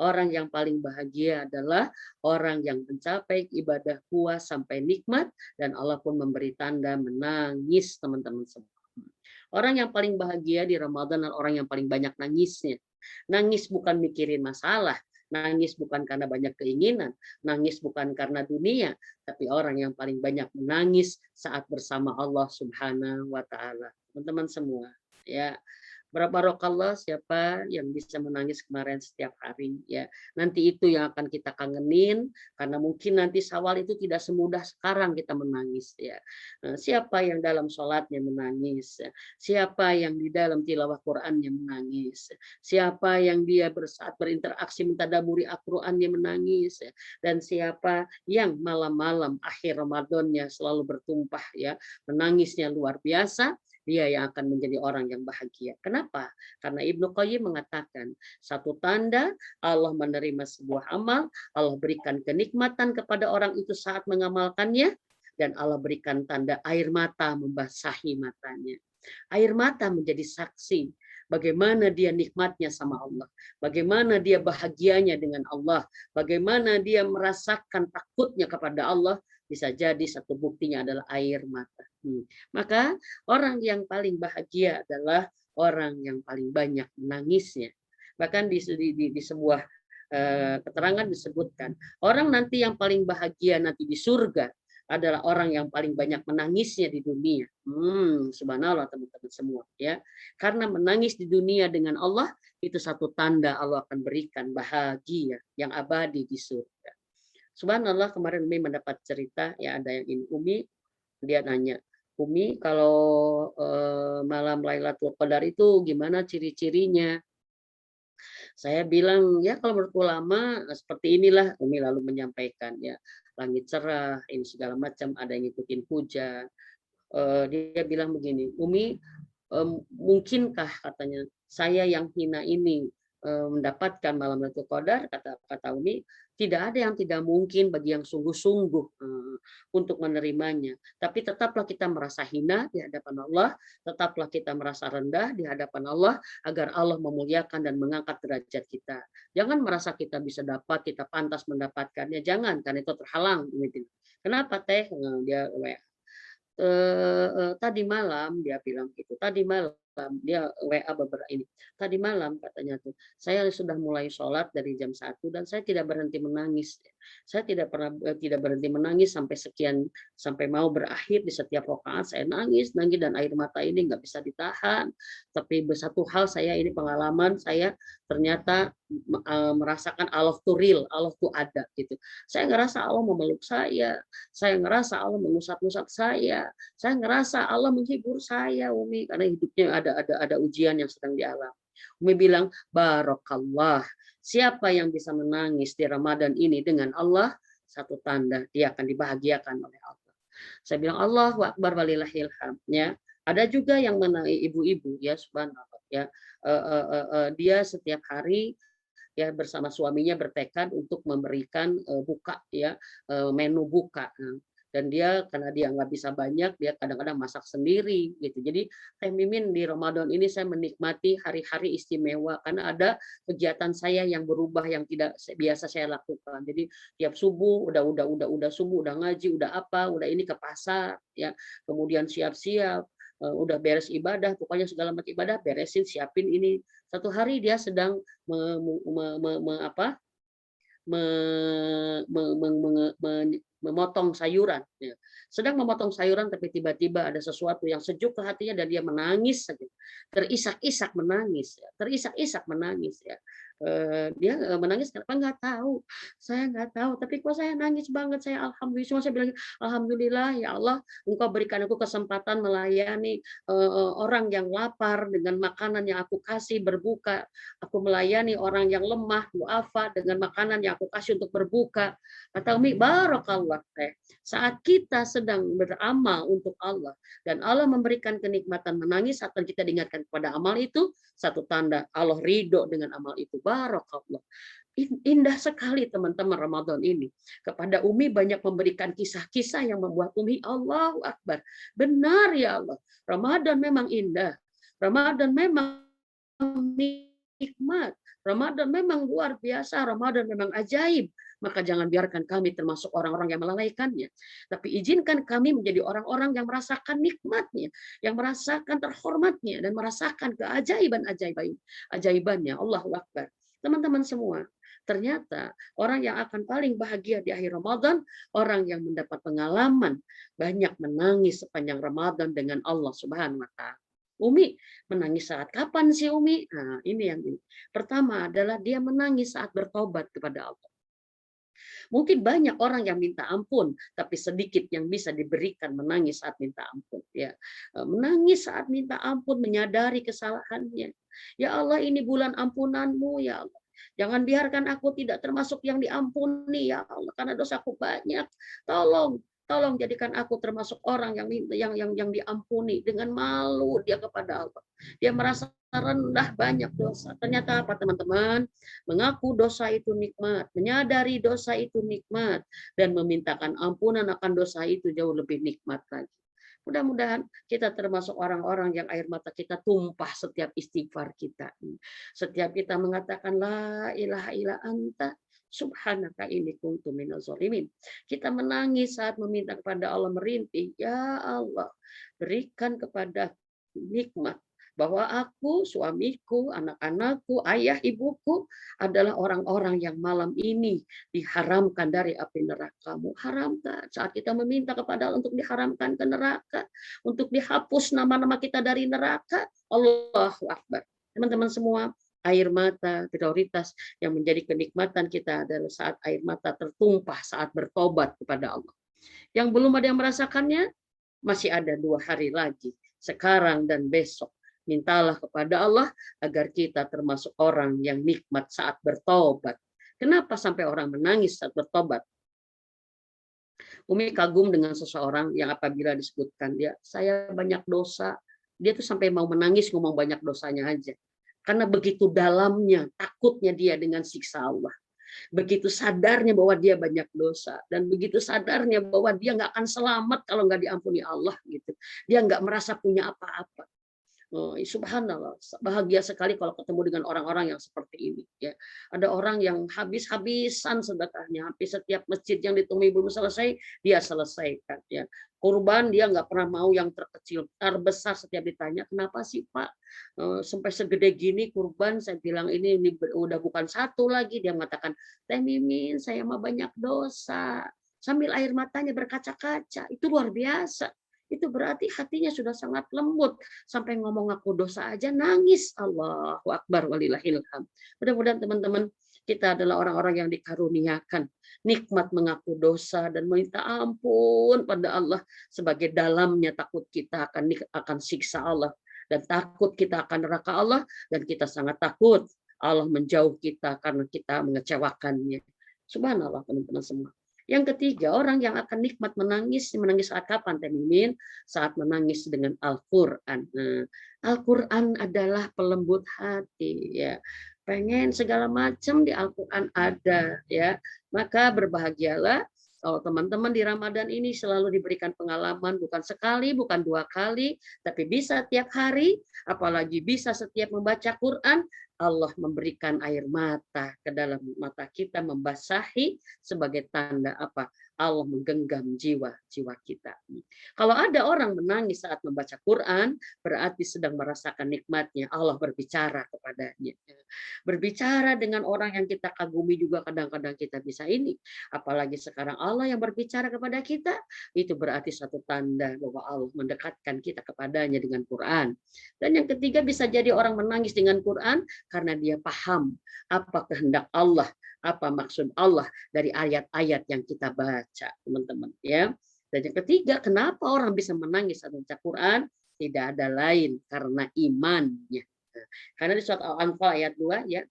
Orang yang paling bahagia adalah orang yang mencapai ibadah puas sampai nikmat dan Allah pun memberi tanda menangis, teman-teman semua. Orang yang paling bahagia di Ramadan adalah orang yang paling banyak nangisnya. Nangis bukan mikirin masalah, nangis bukan karena banyak keinginan, nangis bukan karena dunia, tapi orang yang paling banyak menangis saat bersama Allah Subhanahu wa taala. Teman-teman semua, ya. Barakallah siapa yang bisa menangis kemarin setiap hari ya. Nanti itu yang akan kita kangenin karena mungkin nanti Syawal itu tidak semudah sekarang kita menangis ya. Siapa yang dalam sholatnya menangis, siapa yang di dalam tilawah Qur'annya menangis, siapa yang dia saat berinteraksi mentadaburi Al-Qur'annya menangis, dan siapa yang malam-malam akhir Ramadannya selalu bertumpah ya, menangisnya luar biasa. Dia yang akan menjadi orang yang bahagia. Kenapa? Karena Ibnu Qayyim mengatakan, satu tanda Allah menerima sebuah amal, Allah berikan kenikmatan kepada orang itu saat mengamalkannya, dan Allah berikan tanda air mata membasahi matanya. Air mata menjadi saksi bagaimana dia nikmatnya sama Allah, bagaimana dia bahagianya dengan Allah, bagaimana dia merasakan takutnya kepada Allah. Bisa jadi satu buktinya adalah air mata. Maka orang yang paling bahagia adalah orang yang paling banyak menangisnya. Bahkan di sebuah keterangan disebutkan, orang nanti yang paling bahagia nanti di surga adalah orang yang paling banyak menangisnya di dunia. Subhanallah teman-teman semua ya. Karena menangis di dunia dengan Allah itu satu tanda Allah akan berikan bahagia yang abadi di surga. Subhanallah, kemarin Umi mendapat cerita ya, ada yang ini Umi, dia nanya, Umi kalau malam Lailatul Qadar itu gimana ciri-cirinya? Saya bilang ya kalau menurut ulama seperti inilah. Umi lalu menyampaikan ya, langit cerah, ini segala macam, ada yang ngikutin hujan. Dia bilang begini, Umi, mungkinkah katanya saya yang hina ini mendapatkan malam Lailatul Qadar, kata Umi, tidak ada yang tidak mungkin bagi yang sungguh-sungguh untuk menerimanya. Tapi tetaplah kita merasa hina di hadapan Allah, tetaplah kita merasa rendah di hadapan Allah, agar Allah memuliakan dan mengangkat derajat kita. Jangan merasa kita bisa dapat, kita pantas mendapatkannya, jangan, karena itu terhalang. Kenapa teh? Dia tadi malam dia bilang gitu, tadi malam dia WA beberapa ini. Tadi malam katanya tuh, saya sudah mulai sholat dari jam 1 dan saya tidak berhenti menangis. Saya tidak berhenti menangis sampai sampai mau berakhir di setiap rakaat saya nangis dan air mata ini nggak bisa ditahan. Tapi satu hal saya ini pengalaman saya ternyata merasakan Allah tuh real, Allah tuh ada gitu. Saya ngerasa Allah memeluk saya ngerasa Allah mengusap-usap saya ngerasa Allah menghibur saya, Umi, karena hidupnya ada ujian yang sedang dialami. Umi bilang, barokallah, siapa yang bisa menangis di Ramadan ini dengan Allah, satu tanda dia akan dibahagiakan oleh Allah. Saya bilang Allahu Akbar walillahil hamd, ya. Ada juga yang menangis ibu-ibu, ya, subhanallah, ya. Dia setiap hari ya bersama suaminya bertekad untuk memberikan buka, ya, menu buka. Dan dia karena dia nggak bisa banyak, dia kadang-kadang masak sendiri gitu. Jadi Teh Mimin di Ramadan ini saya menikmati hari-hari istimewa karena ada kegiatan saya yang berubah yang tidak biasa saya lakukan. Jadi tiap subuh udah subuh, udah ngaji, udah apa, udah ini ke pasar, ya. Kemudian siap-siap, udah beres ibadah, pokoknya segala macam ibadah beresin, siapin ini. Satu hari dia sedang memotong sayuran, ya. Sedang memotong sayuran tapi tiba-tiba ada sesuatu yang sejuk ke hatinya dan dia menangis saja, terisak-isak menangis, ya. Terisak-isak menangis, ya. Dia menangis kenapa nggak tahu, saya nggak tahu, tapi kok saya nangis banget, saya alhamdulillah, cuma saya bilang alhamdulillah ya Allah, Engkau berikan aku kesempatan melayani orang yang lapar dengan makanan yang aku kasih berbuka, aku melayani orang yang lemah duafa dengan makanan yang aku kasih untuk berbuka. Kata Umi, barokallah teh. Saat kita sedang beramal untuk Allah dan Allah memberikan kenikmatan menangis saat kita diingatkan kepada amal itu, satu tanda Allah ridho dengan amal itu. Barokallah. Indah sekali teman-teman Ramadan ini. Kepada Umi banyak memberikan kisah-kisah yang membuat Umi Allahu Akbar. Benar ya Allah. Ramadan memang indah. Ramadan memang nikmat. Ramadan memang luar biasa. Ramadan memang ajaib. Maka jangan biarkan kami termasuk orang-orang yang melalaikannya. Tapi izinkan kami menjadi orang-orang yang merasakan nikmatnya, yang merasakan terhormatnya, dan merasakan keajaiban-ajaibannya. Allahu Akbar. Teman-teman semua, ternyata orang yang akan paling bahagia di akhir Ramadan, orang yang mendapat pengalaman banyak menangis sepanjang Ramadan dengan Allah Subhanahu wa Ta'ala. Umi menangis saat kapan sih Umi? Nah, ini yang ini. Pertama adalah dia menangis saat bertobat kepada Allah. Mungkin banyak orang yang minta ampun, tapi sedikit yang bisa diberikan menangis saat minta ampun. Ya, menangis saat minta ampun, menyadari kesalahannya. Ya Allah, ini bulan ampunanmu, ya Allah. Jangan biarkan aku tidak termasuk yang diampuni, ya Allah, karena dosaku banyak. Tolong jadikan aku termasuk orang yang diampuni. Dengan malu dia kepada Allah. Dia merasa rendah banyak dosa. Ternyata apa teman-teman? Mengaku dosa itu nikmat, menyadari dosa itu nikmat, dan memintakan ampunan akan dosa itu jauh lebih nikmat lagi. Mudah-mudahan kita termasuk orang-orang yang air mata kita tumpah setiap istighfar kita. Setiap kita mengatakan la ilaha illa anta subhanaka inni kuntu minaz zalimin. Kita menangis saat meminta kepada Allah, merintih, ya Allah, berikan kepada nikmat bahwa aku, suamiku, anak-anakku, ayah, ibuku adalah orang-orang yang malam ini diharamkan dari api neraka-Mu. Haramkan. Saat kita meminta kepada Allah untuk diharamkan ke neraka, untuk dihapus nama-nama kita dari neraka, Allahu Akbar. Teman-teman semua, air mata prioritas yang menjadi kenikmatan kita adalah saat air mata tertumpah saat bertobat kepada Allah. Yang belum ada yang merasakannya, masih ada 2 hari lagi, sekarang dan besok. Mintalah kepada Allah agar kita termasuk orang yang nikmat saat bertobat. Kenapa sampai orang menangis saat bertobat? Umi kagum dengan seseorang yang apabila disebutkan dia, saya banyak dosa, dia tuh sampai mau menangis ngomong banyak dosanya aja. Karena begitu dalamnya takutnya dia dengan siksa Allah. Begitu sadarnya bahwa dia banyak dosa. Dan begitu sadarnya bahwa dia nggak akan selamat kalau nggak diampuni Allah. Gitu. Dia nggak merasa punya apa-apa. Oh, subhanallah, bahagia sekali kalau ketemu dengan orang-orang yang seperti ini. Ya, ada orang yang habis-habisan sedekahnya, hampir setiap masjid yang ditemui belum selesai, dia selesaikan. Ya, kurban dia nggak pernah mau yang terkecil, terbesar. Setiap ditanya, kenapa sih Pak sampai segede gini kurban? Saya bilang ini udah bukan satu lagi. Dia mengatakan, Teh Mimin, saya mah banyak dosa. Sambil air matanya berkaca-kaca, itu luar biasa. Itu berarti hatinya sudah sangat lembut. Sampai ngomong aku dosa aja nangis. Allahu Akbar walillahil hamd. Mudah-mudahan teman-teman kita adalah orang-orang yang dikaruniakan nikmat mengaku dosa dan meminta ampun pada Allah sebagai dalamnya takut kita akan siksa Allah dan takut kita akan neraka Allah dan kita sangat takut Allah menjauh kita karena kita mengecewakannya. Subhanallah teman-teman semua. Yang ketiga, orang yang akan nikmat menangis saat kapan, Teh Mimin? Saat menangis dengan Al-Quran. Al-Quran adalah pelembut hati, ya. Pengen segala macam di Al-Quran ada, ya. Maka berbahagialah kalau teman-teman di Ramadan ini selalu diberikan pengalaman bukan sekali, bukan 2 kali, tapi bisa tiap hari, apalagi bisa setiap membaca Quran. Allah memberikan air mata ke dalam mata kita, membasahi sebagai tanda apa? Allah menggenggam jiwa kita. Kalau ada orang menangis saat membaca Quran, berarti sedang merasakan nikmatnya. Allah berbicara kepadanya. Berbicara dengan orang yang kita kagumi juga kadang-kadang kita bisa ini. Apalagi sekarang Allah yang berbicara kepada kita, itu berarti satu tanda bahwa Allah mendekatkan kita kepadanya dengan Quran. Dan yang ketiga bisa jadi orang menangis dengan Quran karena dia paham apa kehendak Allah, apa maksud Allah dari ayat-ayat yang kita baca, teman-teman, ya. Dan yang ketiga, kenapa orang bisa menangis saat membaca Quran? Tidak ada lain karena imannya. Karena di surat Al-Anfal ayat 2 ya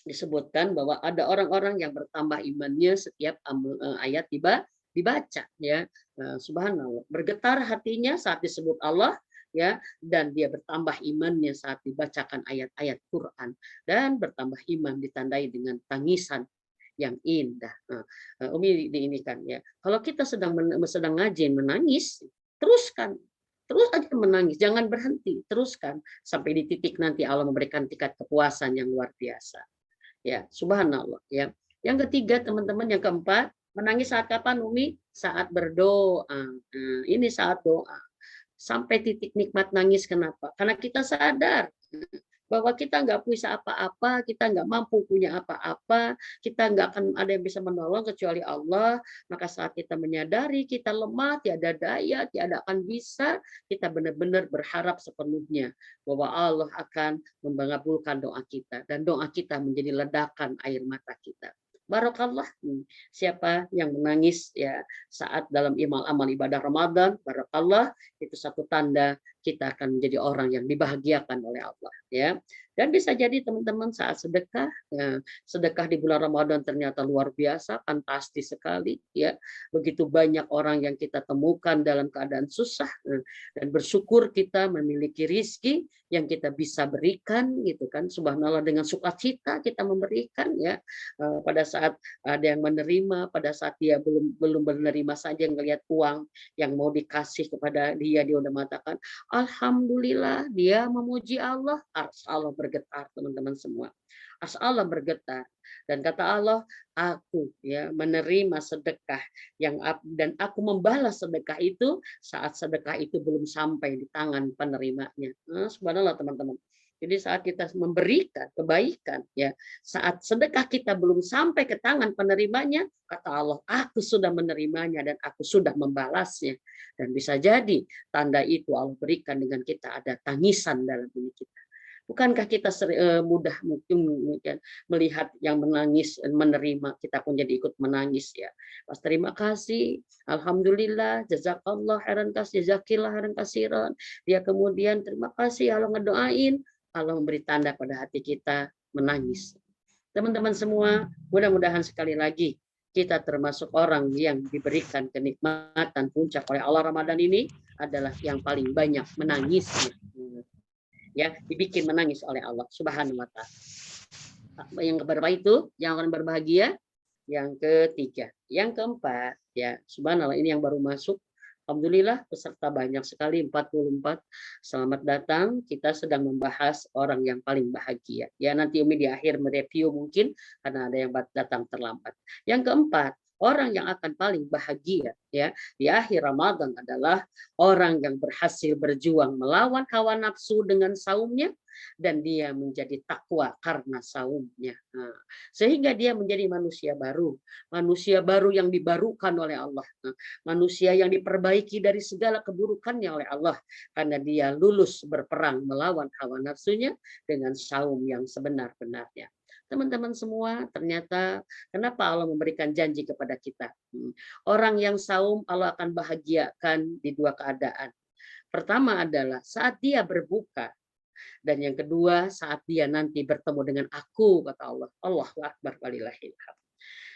disebutkan bahwa ada orang-orang yang bertambah imannya setiap ayat dibaca, ya. Subhanallah, bergetar hatinya saat disebut Allah, ya, dan dia bertambah imannya saat dibacakan ayat-ayat Quran, dan bertambah iman ditandai dengan tangisan yang indah. Umi diinikan, ya, kalau kita sedang ngaji menangis, teruskan terus aja menangis, jangan berhenti, teruskan sampai di titik nanti Allah memberikan tingkat kepuasan yang luar biasa, ya. Subhanallah, ya. Yang ketiga teman-teman, yang keempat, menangis saat kapan Umi? Saat berdoa. Ini saat doa. Sampai titik nikmat nangis, kenapa? Karena kita sadar bahwa kita nggak punya apa-apa, kita nggak mampu punya apa-apa, kita nggak akan ada yang bisa menolong kecuali Allah. Maka saat kita menyadari kita lemah, tiada daya, tiada akan bisa, kita benar-benar berharap sepenuhnya bahwa Allah akan mengabulkan doa kita dan doa kita menjadi ledakan air mata kita. Barokallah, siapa yang menangis ya saat dalam amal ibadah Ramadan, barokallah, itu satu tanda kita akan menjadi orang yang dibahagiakan oleh Allah, ya. Dan bisa jadi teman-teman saat sedekah, ya, sedekah di bulan Ramadan ternyata luar biasa, fantastis sekali, ya. Begitu banyak orang yang kita temukan dalam keadaan susah, dan bersyukur kita memiliki rizki yang kita bisa berikan, gitu kan. Subhanallah, dengan sukacita kita memberikan, ya. Pada saat ada yang menerima, pada saat dia belum menerima saja ngelihat uang yang mau dikasih kepada dia udah mengatakan alhamdulillah, dia memuji Allah. Allah bergetar, teman-teman semua. Allah bergetar, dan kata Allah, aku ya menerima sedekah dan aku membalas sedekah itu saat sedekah itu belum sampai di tangan penerimanya. Subhanallah teman-teman. Jadi saat kita memberikan kebaikan, ya, saat sedekah kita belum sampai ke tangan penerimanya, kata Allah, aku sudah menerimanya dan aku sudah membalasnya. Dan bisa jadi tanda itu Allah berikan dengan kita ada tangisan dalam diri kita. Bukankah kita mudah mungkin melihat yang menangis menerima, kita pun jadi ikut menangis, ya. Pas terima kasih, alhamdulillah, jazakallah khairan kasih, jazakillah khairan kasiran. Dia kemudian terima kasih, Allah ngedoain, Allah memberi tanda pada hati kita menangis. Teman-teman semua, mudah-mudahan sekali lagi kita termasuk orang yang diberikan kenikmatan puncak oleh Allah Ramadan ini adalah yang paling banyak menangis. ya dibikin menangis oleh Allah Subhanahu wa taala. Yang keberapa itu yang akan berbahagia? Yang ketiga. Yang keempat, ya subhanallah, ini yang baru masuk. Alhamdulillah peserta banyak sekali, 44. Selamat datang. Kita sedang membahas orang yang paling bahagia. Ya nanti Umi di akhir mereview mungkin karena ada yang datang terlambat. Yang keempat, orang yang akan paling bahagia ya di akhir Ramadan adalah orang yang berhasil berjuang melawan hawa nafsu dengan saumnya dan dia menjadi takwa karena saumnya. Nah, sehingga dia menjadi manusia baru yang dibarukan oleh Allah, manusia yang diperbaiki dari segala keburukannya oleh Allah karena dia lulus berperang melawan hawa nafsunya dengan saum yang sebenar-benarnya. Teman-teman semua, ternyata kenapa Allah memberikan janji kepada kita? Orang yang saum Allah akan bahagiakan di dua keadaan. Pertama adalah saat dia berbuka, dan yang kedua saat dia nanti bertemu dengan aku, kata Allah. Allahu Akbar walillahil hamd.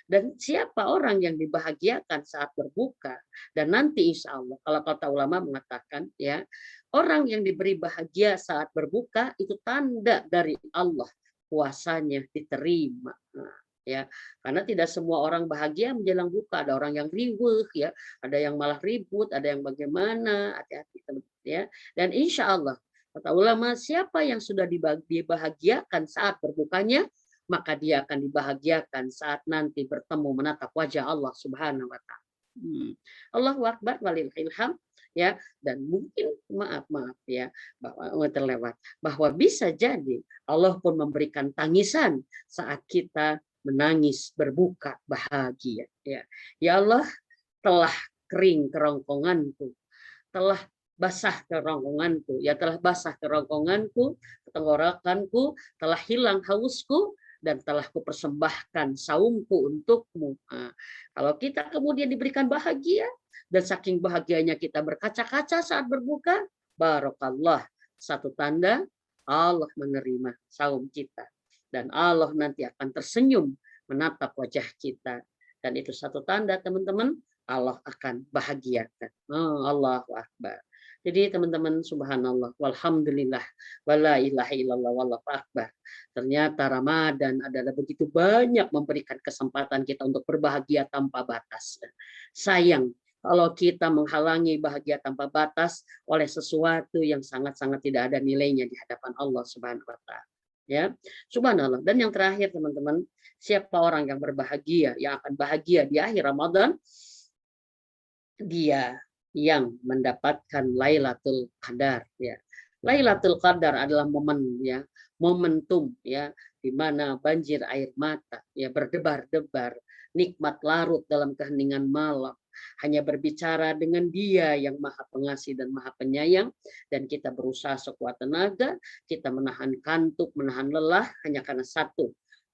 Dan siapa orang yang dibahagiakan saat berbuka dan nanti insya Allah, kalau kata ulama mengatakan ya, orang yang diberi bahagia saat berbuka itu tanda dari Allah, puasanya diterima. Nah, ya, karena tidak semua orang bahagia menjelang buka. Ada orang yang riweuh ya, ada yang malah ribut, ada yang bagaimana, hati-hati ya. Dan insya Allah kata ulama, siapa yang sudah dibahagiakan saat berbukanya, maka dia akan dibahagiakan saat nanti bertemu menatap wajah Allah Subhanahu wa taala. Allahu Akbar walillahil hamd ya. Dan mungkin maaf ya bahwa terlewat bahwa bisa jadi Allah pun memberikan tangisan saat kita menangis berbuka bahagia ya. Ya Allah, telah kering kerongkonganku, telah basah kerongkonganku, ya telah basah kerongkonganku, tenggorokanku, telah hilang hausku, dan telah kupersembahkan saumku untukmu. Nah, kalau kita kemudian diberikan bahagia, dan saking bahagianya kita berkaca-kaca saat berbuka, barokallah, satu tanda Allah menerima saum kita. Dan Allah nanti akan tersenyum menatap wajah kita. Dan itu satu tanda teman-teman, Allah akan bahagiakan. Oh, Allahu Akbar. Jadi teman-teman, subhanallah, walhamdulillah, wala ilaha illallah, wallahu akbar. Ternyata Ramadan adalah begitu banyak memberikan kesempatan kita untuk berbahagia tanpa batas. Sayang kalau kita menghalangi bahagia tanpa batas oleh sesuatu yang sangat-sangat tidak ada nilainya di hadapan Allah Subhanahu wa taala. Ya, subhanallah. Dan yang terakhir teman-teman, siapa orang yang berbahagia, yang akan bahagia di akhir Ramadan? Dia yang mendapatkan Lailatul Qadar ya. Lailatul Qadar adalah momen ya, momentum ya, di mana banjir air mata ya berdebar-debar, nikmat larut dalam keheningan malam, hanya berbicara dengan Dia yang Maha Pengasih dan Maha Penyayang, dan kita berusaha sekuat tenaga, kita menahan kantuk, menahan lelah hanya karena satu.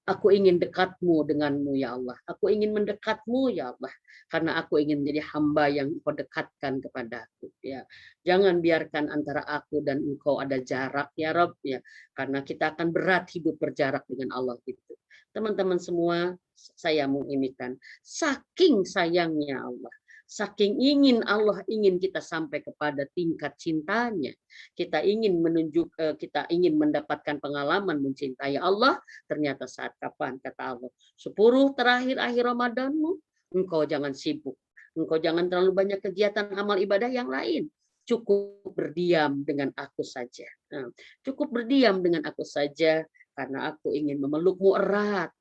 Aku ingin dekatmu denganmu ya Allah. Aku ingin mendekatmu ya Allah. Karena aku ingin menjadi hamba yang engkau dekatkan kepadaku. Ya. Jangan biarkan antara aku dan engkau ada jarak ya Rabb. Ya. Karena kita akan berat hidup berjarak dengan Allah itu. Teman-teman semua, saya menginginkan. Saking sayangnya Allah. Saking ingin Allah ingin kita sampai kepada tingkat cintanya. Kita ingin kita ingin mendapatkan pengalaman mencintai Allah. Ternyata saat kapan kata Allah, 10 terakhir akhir Ramadanmu, engkau jangan sibuk. Engkau jangan terlalu banyak kegiatan amal ibadah yang lain. Cukup berdiam dengan aku saja. Nah, cukup berdiam dengan aku saja karena aku ingin memelukmu erat.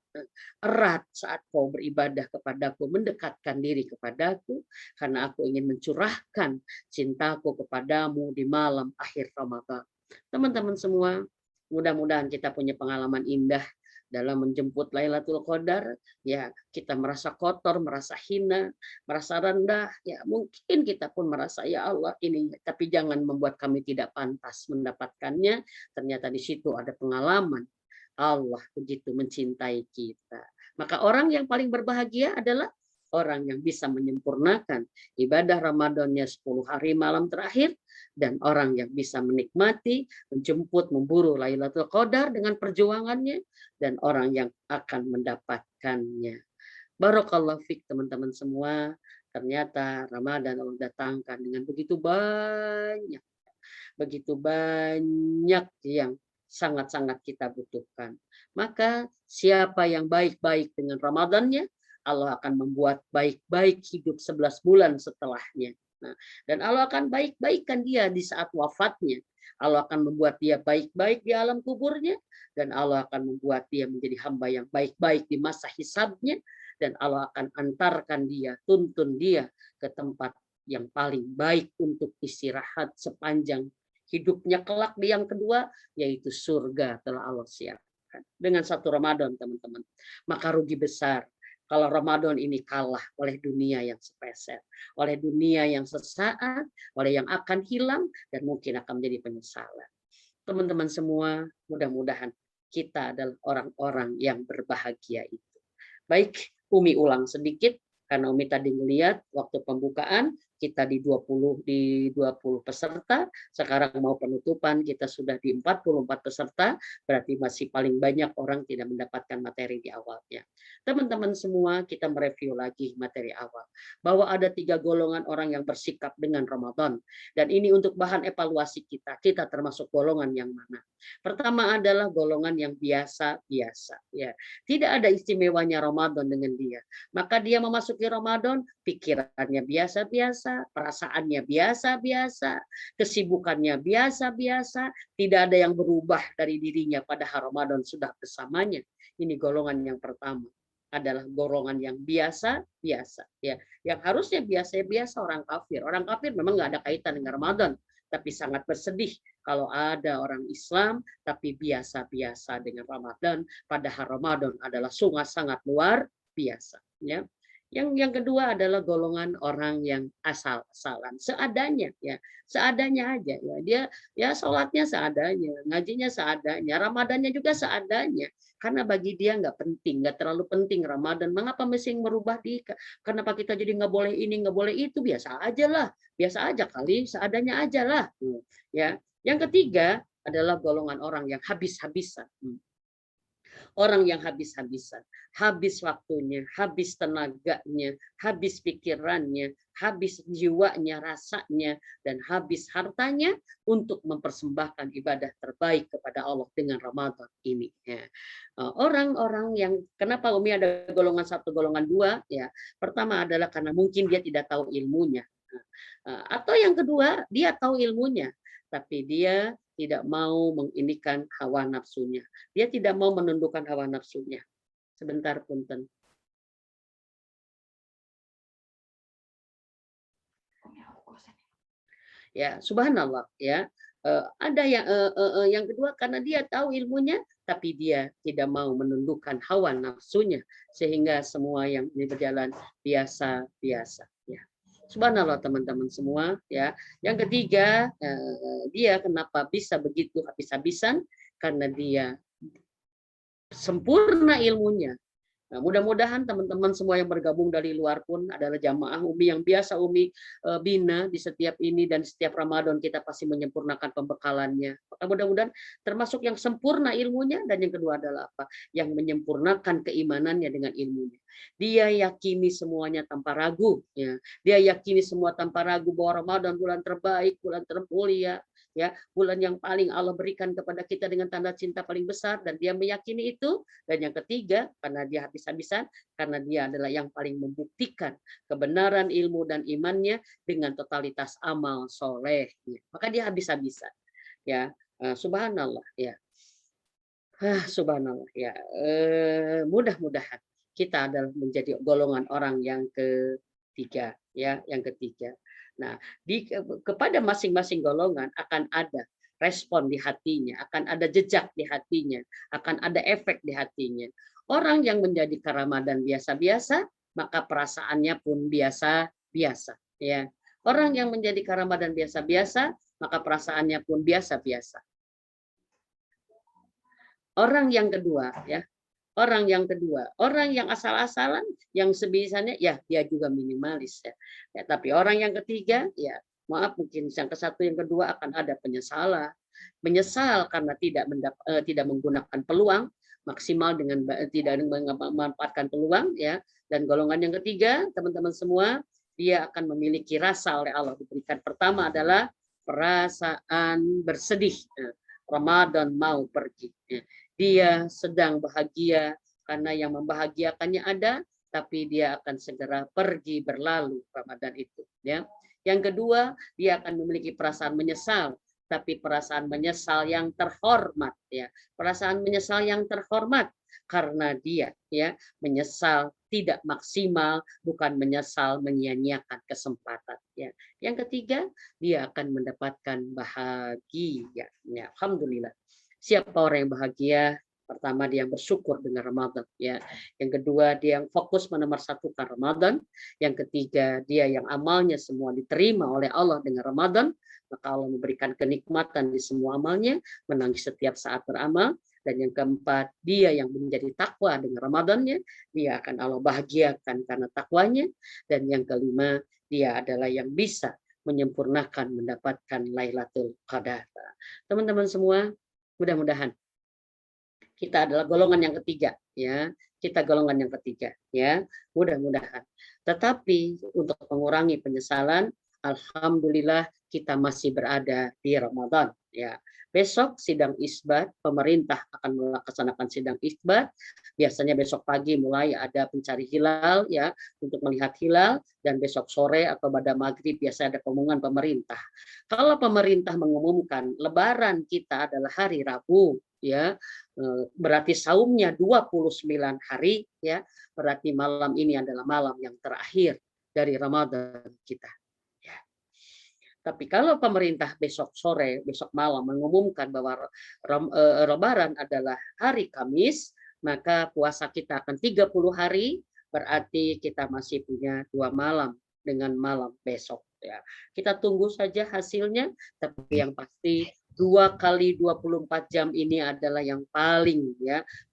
Erat saat kau beribadah kepadaku, mendekatkan diri kepadaku, karena aku ingin mencurahkan cintaku kepadamu di malam akhir Ramadan. Teman-teman semua, mudah-mudahan kita punya pengalaman indah dalam menjemput Lailatul Qadar. Ya, kita merasa kotor, merasa hina, merasa rendah. Ya, mungkin kita pun merasa ya Allah ini, tapi jangan membuat kami tidak pantas mendapatkannya. Ternyata di situ ada pengalaman. Allah begitu mencintai kita. Maka orang yang paling berbahagia adalah orang yang bisa menyempurnakan ibadah Ramadannya 10 hari malam terakhir, dan orang yang bisa menikmati, menjemput, memburu Lailatul Qadar dengan perjuangannya, dan orang yang akan mendapatkannya. Barakallahu fiik teman-teman semua. Ternyata Ramadan Allah datangkan dengan begitu banyak Begitu banyak yang sangat-sangat kita butuhkan. Maka siapa yang baik-baik dengan Ramadannya, Allah akan membuat baik-baik hidup 11 bulan setelahnya. Nah, dan Allah akan baik-baikkan dia di saat wafatnya. Allah akan membuat dia baik-baik di alam kuburnya, dan Allah akan membuat dia menjadi hamba yang baik-baik di masa hisabnya, dan Allah akan antarkan dia, tuntun dia ke tempat yang paling baik untuk istirahat sepanjang hidupnya kelak di yang kedua, yaitu surga telah Allah siapkan. Dengan satu Ramadan, teman-teman. Maka rugi besar kalau Ramadan ini kalah oleh dunia yang spesial, oleh dunia yang sesaat, oleh yang akan hilang, dan mungkin akan menjadi penyesalan. Teman-teman semua, mudah-mudahan kita adalah orang-orang yang berbahagia itu. Baik, Umi ulang sedikit, karena Umi tadi melihat waktu pembukaan, kita di 20 peserta, sekarang mau penutupan kita sudah di 44 peserta, berarti masih paling banyak orang tidak mendapatkan materi di awalnya. Teman-teman semua, kita mereview lagi materi awal, bahwa ada 3 golongan orang yang bersikap dengan Ramadan, dan ini untuk bahan evaluasi kita termasuk golongan yang mana. Pertama adalah golongan yang biasa-biasa, ya. Tidak ada istimewanya Ramadan dengan dia, maka dia memasuki Ramadan, pikirannya biasa-biasa, perasaannya biasa-biasa, kesibukannya biasa-biasa, tidak ada yang berubah dari dirinya pada Ramadan sudah bersamanya. Ini golongan yang pertama, adalah golongan yang biasa-biasa, ya. Yang harusnya biasa-biasa orang kafir. Orang kafir memang nggak ada kaitan dengan Ramadan, tapi sangat bersedih kalau ada orang Islam tapi biasa-biasa dengan Ramadan, padahal Ramadan adalah sangat luar biasa, ya. Yang kedua adalah golongan orang yang asal-asalan, seadanya, ya, seadanya aja, ya. Dia ya sholatnya seadanya, ngajinya seadanya, Ramadannya juga seadanya, karena bagi dia nggak penting, nggak terlalu penting Ramadan. Mengapa mesti merubah di? Kenapa kita jadi nggak boleh ini, nggak boleh itu? Biasa aja lah, biasa aja kali, seadanya aja lah, ya. Yang ketiga adalah golongan orang yang habis-habisan. Orang yang habis-habisan, habis waktunya, habis tenaganya, habis pikirannya, habis jiwanya, rasanya, dan habis hartanya untuk mempersembahkan ibadah terbaik kepada Allah dengan Ramadan ini. Orang-orang yang, kenapa Umi ada golongan 1, golongan 2? Ya, pertama adalah karena mungkin dia tidak tahu ilmunya. Atau yang kedua, dia tahu ilmunya, tapi dia tidak mau menginikan hawa nafsunya. Dia tidak mau menundukkan hawa nafsunya. Sebentar, punten. Ya, subhanallah, ya. Ada yang kedua karena dia tahu ilmunya, tapi dia tidak mau menundukkan hawa nafsunya, sehingga semua yang ini berjalan biasa-biasa, ya. Subhanallah teman-teman semua, ya. Yang ketiga, dia kenapa bisa begitu habis-habisan? Karena dia sempurna ilmunya. Nah, mudah-mudahan teman-teman semua yang bergabung dari luar pun adalah jamaah Umi yang biasa Umi bina di setiap ini, dan setiap Ramadan kita pasti menyempurnakan pembekalannya. Maka mudah-mudahan termasuk yang sempurna ilmunya, dan yang kedua adalah apa? Yang menyempurnakan keimanannya dengan ilmunya. Dia yakini semuanya tanpa ragu, ya. Dia yakini semua tanpa ragu bahwa Ramadan bulan terbaik, bulan termulia, ya, bulan yang paling Allah berikan kepada kita dengan tanda cinta paling besar, dan dia meyakini itu. Dan yang ketiga, karena dia habis-habisan, karena dia adalah yang paling membuktikan kebenaran ilmu dan imannya dengan totalitas amal soleh, maka dia habis-habisan, ya. Subhanallah, ya. Subhanallah, ya. Mudah-mudahan kita adalah menjadi golongan orang yang ketiga, ya, yang ketiga. Nah, kepada masing-masing golongan akan ada respon di hatinya, akan ada jejak di hatinya, akan ada efek di hatinya. Orang yang menjadi Ramadan biasa-biasa, maka perasaannya pun biasa-biasa, ya. Orang yang menjadi Ramadan biasa-biasa, maka perasaannya pun biasa-biasa. Orang yang kedua, ya. Orang yang kedua, orang yang asal-asalan, yang sebisanya, ya dia juga minimalis, ya. Ya, tapi orang yang ketiga, ya maaf, mungkin yang ke-1, yang kedua akan ada penyesalan, menyesal karena tidak menggunakan peluang maksimal dengan tidak memanfaatkan peluang, ya. Dan golongan yang ketiga, teman-teman semua, dia akan memiliki rasa oleh Allah diberikan. Pertama adalah perasaan bersedih. Ramadan mau pergi. Dia sedang bahagia karena yang membahagiakannya ada, tapi dia akan segera pergi berlalu Ramadan itu. Ya. Yang kedua, dia akan memiliki perasaan menyesal, tapi perasaan menyesal yang terhormat. Ya. Perasaan menyesal yang terhormat karena dia ya menyesal tidak maksimal, bukan menyesal menyia-nyiakan kesempatan. Ya. Yang ketiga, dia akan mendapatkan bahagia. Ya, alhamdulillah. Siapa orang yang bahagia? Pertama, dia yang bersyukur dengan Ramadan. Ya. Yang kedua, dia yang fokus menomorsatukan Ramadan. Yang ketiga, dia yang amalnya semua diterima oleh Allah dengan Ramadan. Maka Allah memberikan kenikmatan di semua amalnya, menangis setiap saat beramal. Dan yang keempat, dia yang menjadi takwa dengan Ramadannya, dia akan Allah bahagiakan karena takwanya. Dan yang kelima, dia adalah yang bisa menyempurnakan mendapatkan Lailatul Qadar. Teman-teman semua, mudah-mudahan kita adalah golongan yang ketiga, ya. Kita golongan yang ketiga, ya. Mudah-mudahan. Tetapi untuk mengurangi penyesalan, alhamdulillah kita masih berada di Ramadan, ya. Besok sidang isbat, pemerintah akan melaksanakan sidang isbat. Biasanya besok pagi mulai ada pencari hilal ya untuk melihat hilal, dan besok sore atau pada maghrib biasa ada pengumuman pemerintah. Kalau pemerintah mengumumkan Lebaran kita adalah hari Rabu, ya berarti saumnya 29 hari, ya berarti malam ini adalah malam yang terakhir dari Ramadan kita. Tapi kalau pemerintah besok sore, besok malam mengumumkan bahwa Lebaran adalah hari Kamis, maka puasa kita akan 30 hari, berarti kita masih punya 2 malam dengan malam besok. Ya. Kita tunggu saja hasilnya, tapi yang pasti 2 kali 24 jam ini adalah yang paling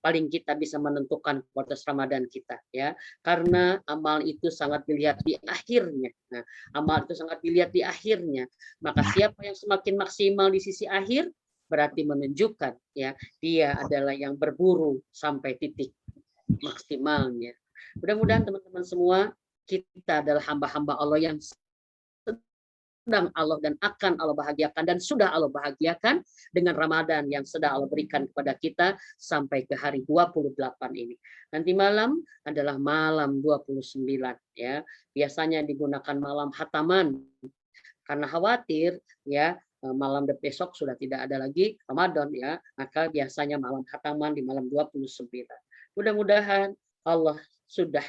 paling kita bisa menentukan kualitas Ramadan kita ya, karena amal itu sangat dilihat di akhirnya. Nah, amal itu sangat dilihat di akhirnya. Maka siapa yang semakin maksimal di sisi akhir berarti menunjukkan ya dia adalah yang berburu sampai titik maksimalnya. Mudah-mudahan teman-teman semua kita adalah hamba-hamba Allah yang sedang Allah dan akan Allah bahagiakan dan sudah Allah bahagiakan dengan Ramadan yang sedang Allah berikan kepada kita sampai ke hari 28 ini. Nanti malam adalah malam 29 ya. Biasanya digunakan malam khataman karena khawatir ya malam besok sudah tidak ada lagi Ramadan ya, maka biasanya malam khataman di malam 29. Mudah-mudahan Allah sudah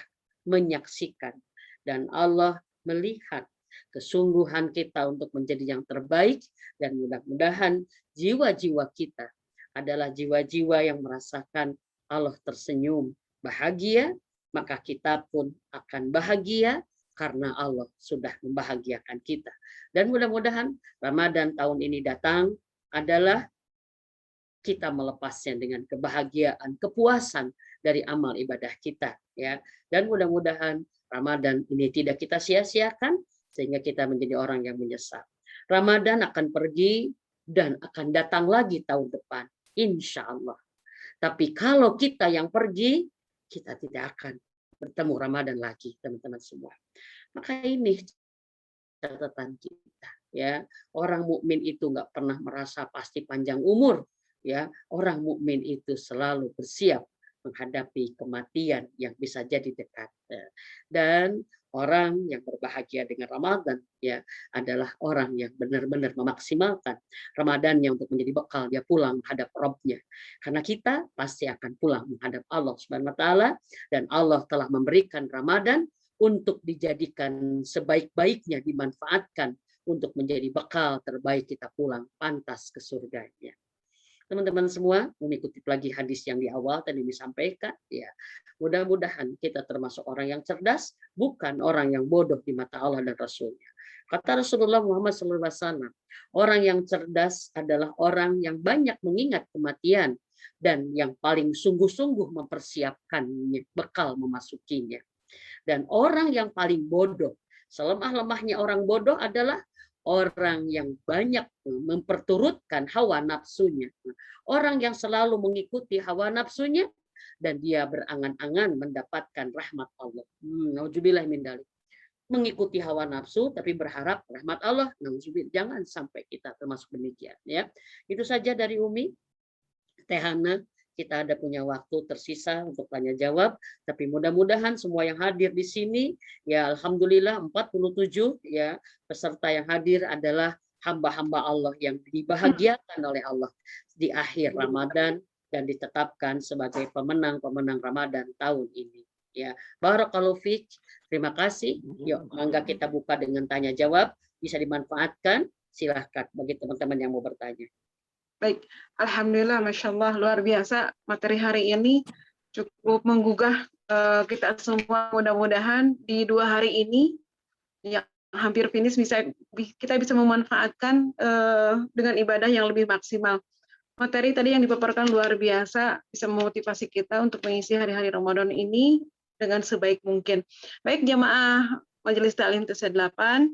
menyaksikan dan Allah melihat kesungguhan kita untuk menjadi yang terbaik, dan mudah-mudahan jiwa-jiwa kita adalah jiwa-jiwa yang merasakan Allah tersenyum bahagia, maka kita pun akan bahagia karena Allah sudah membahagiakan kita. Dan mudah-mudahan Ramadan tahun ini datang adalah kita melepasnya dengan kebahagiaan, kepuasan dari amal ibadah kita ya. Dan mudah-mudahan Ramadan ini tidak kita sia-siakan sehingga kita menjadi orang yang menyesal. Ramadan akan pergi dan akan datang lagi tahun depan, insya Allah. Tapi kalau kita yang pergi, kita tidak akan bertemu Ramadan lagi, teman-teman semua. Maka ini catatan kita, ya. Orang mukmin itu nggak pernah merasa pasti panjang umur, ya. Orang mukmin itu selalu bersiap menghadapi kematian yang bisa jadi dekat. Dan orang yang berbahagia dengan Ramadan ya adalah orang yang benar-benar memaksimalkan Ramadannya untuk menjadi bekal dia pulang menghadap Rabb-nya. Karena kita pasti akan pulang menghadap Allah Subhanahu wa taala, dan Allah telah memberikan Ramadan untuk dijadikan sebaik-baiknya, dimanfaatkan untuk menjadi bekal terbaik kita pulang pantas ke surganya. Teman-teman semua mengikuti lagi hadis yang di awal tadi disampaikan ya. Mudah-mudahan kita termasuk orang yang cerdas, bukan orang yang bodoh di mata Allah dan Rasulnya. Kata Rasulullah Muhammad SAW, orang yang cerdas adalah orang yang banyak mengingat kematian dan yang paling sungguh-sungguh mempersiapkannya, bekal memasukinya. Dan orang yang paling bodoh, selemah-lemahnya orang bodoh adalah orang yang banyak memperturutkan hawa nafsunya. Orang yang selalu mengikuti hawa nafsunya dan dia berangan-angan mendapatkan rahmat Allah. Nauzubillah min dzalik. mengikuti hawa nafsu tapi berharap rahmat Allah. Nauzubillah, jangan sampai kita termasuk demikian ya. Itu saja dari Umi. Teh Hana, kita ada punya waktu tersisa untuk tanya jawab, tapi mudah-mudahan semua yang hadir di sini ya alhamdulillah 47 ya peserta yang hadir adalah hamba-hamba Allah yang dibahagiakan oleh Allah di akhir Ramadan dan ditetapkan sebagai pemenang-pemenang Ramadan tahun ini. Ya, barakallahu fiik. Terima kasih. Yuk, mangga kita buka dengan tanya jawab, bisa dimanfaatkan. Silahkan bagi teman-teman yang mau bertanya. Baik, alhamdulillah, masya Allah, luar biasa materi hari ini cukup menggugah kita semua. Mudah-mudahan di 2 hari ini yang hampir finish kita bisa memanfaatkan dengan ibadah yang lebih maksimal. Materi tadi yang dipaparkan luar biasa, bisa memotivasi kita untuk mengisi hari-hari Ramadan ini dengan sebaik mungkin. Baik jamaah Majelis Ta'lim TC8,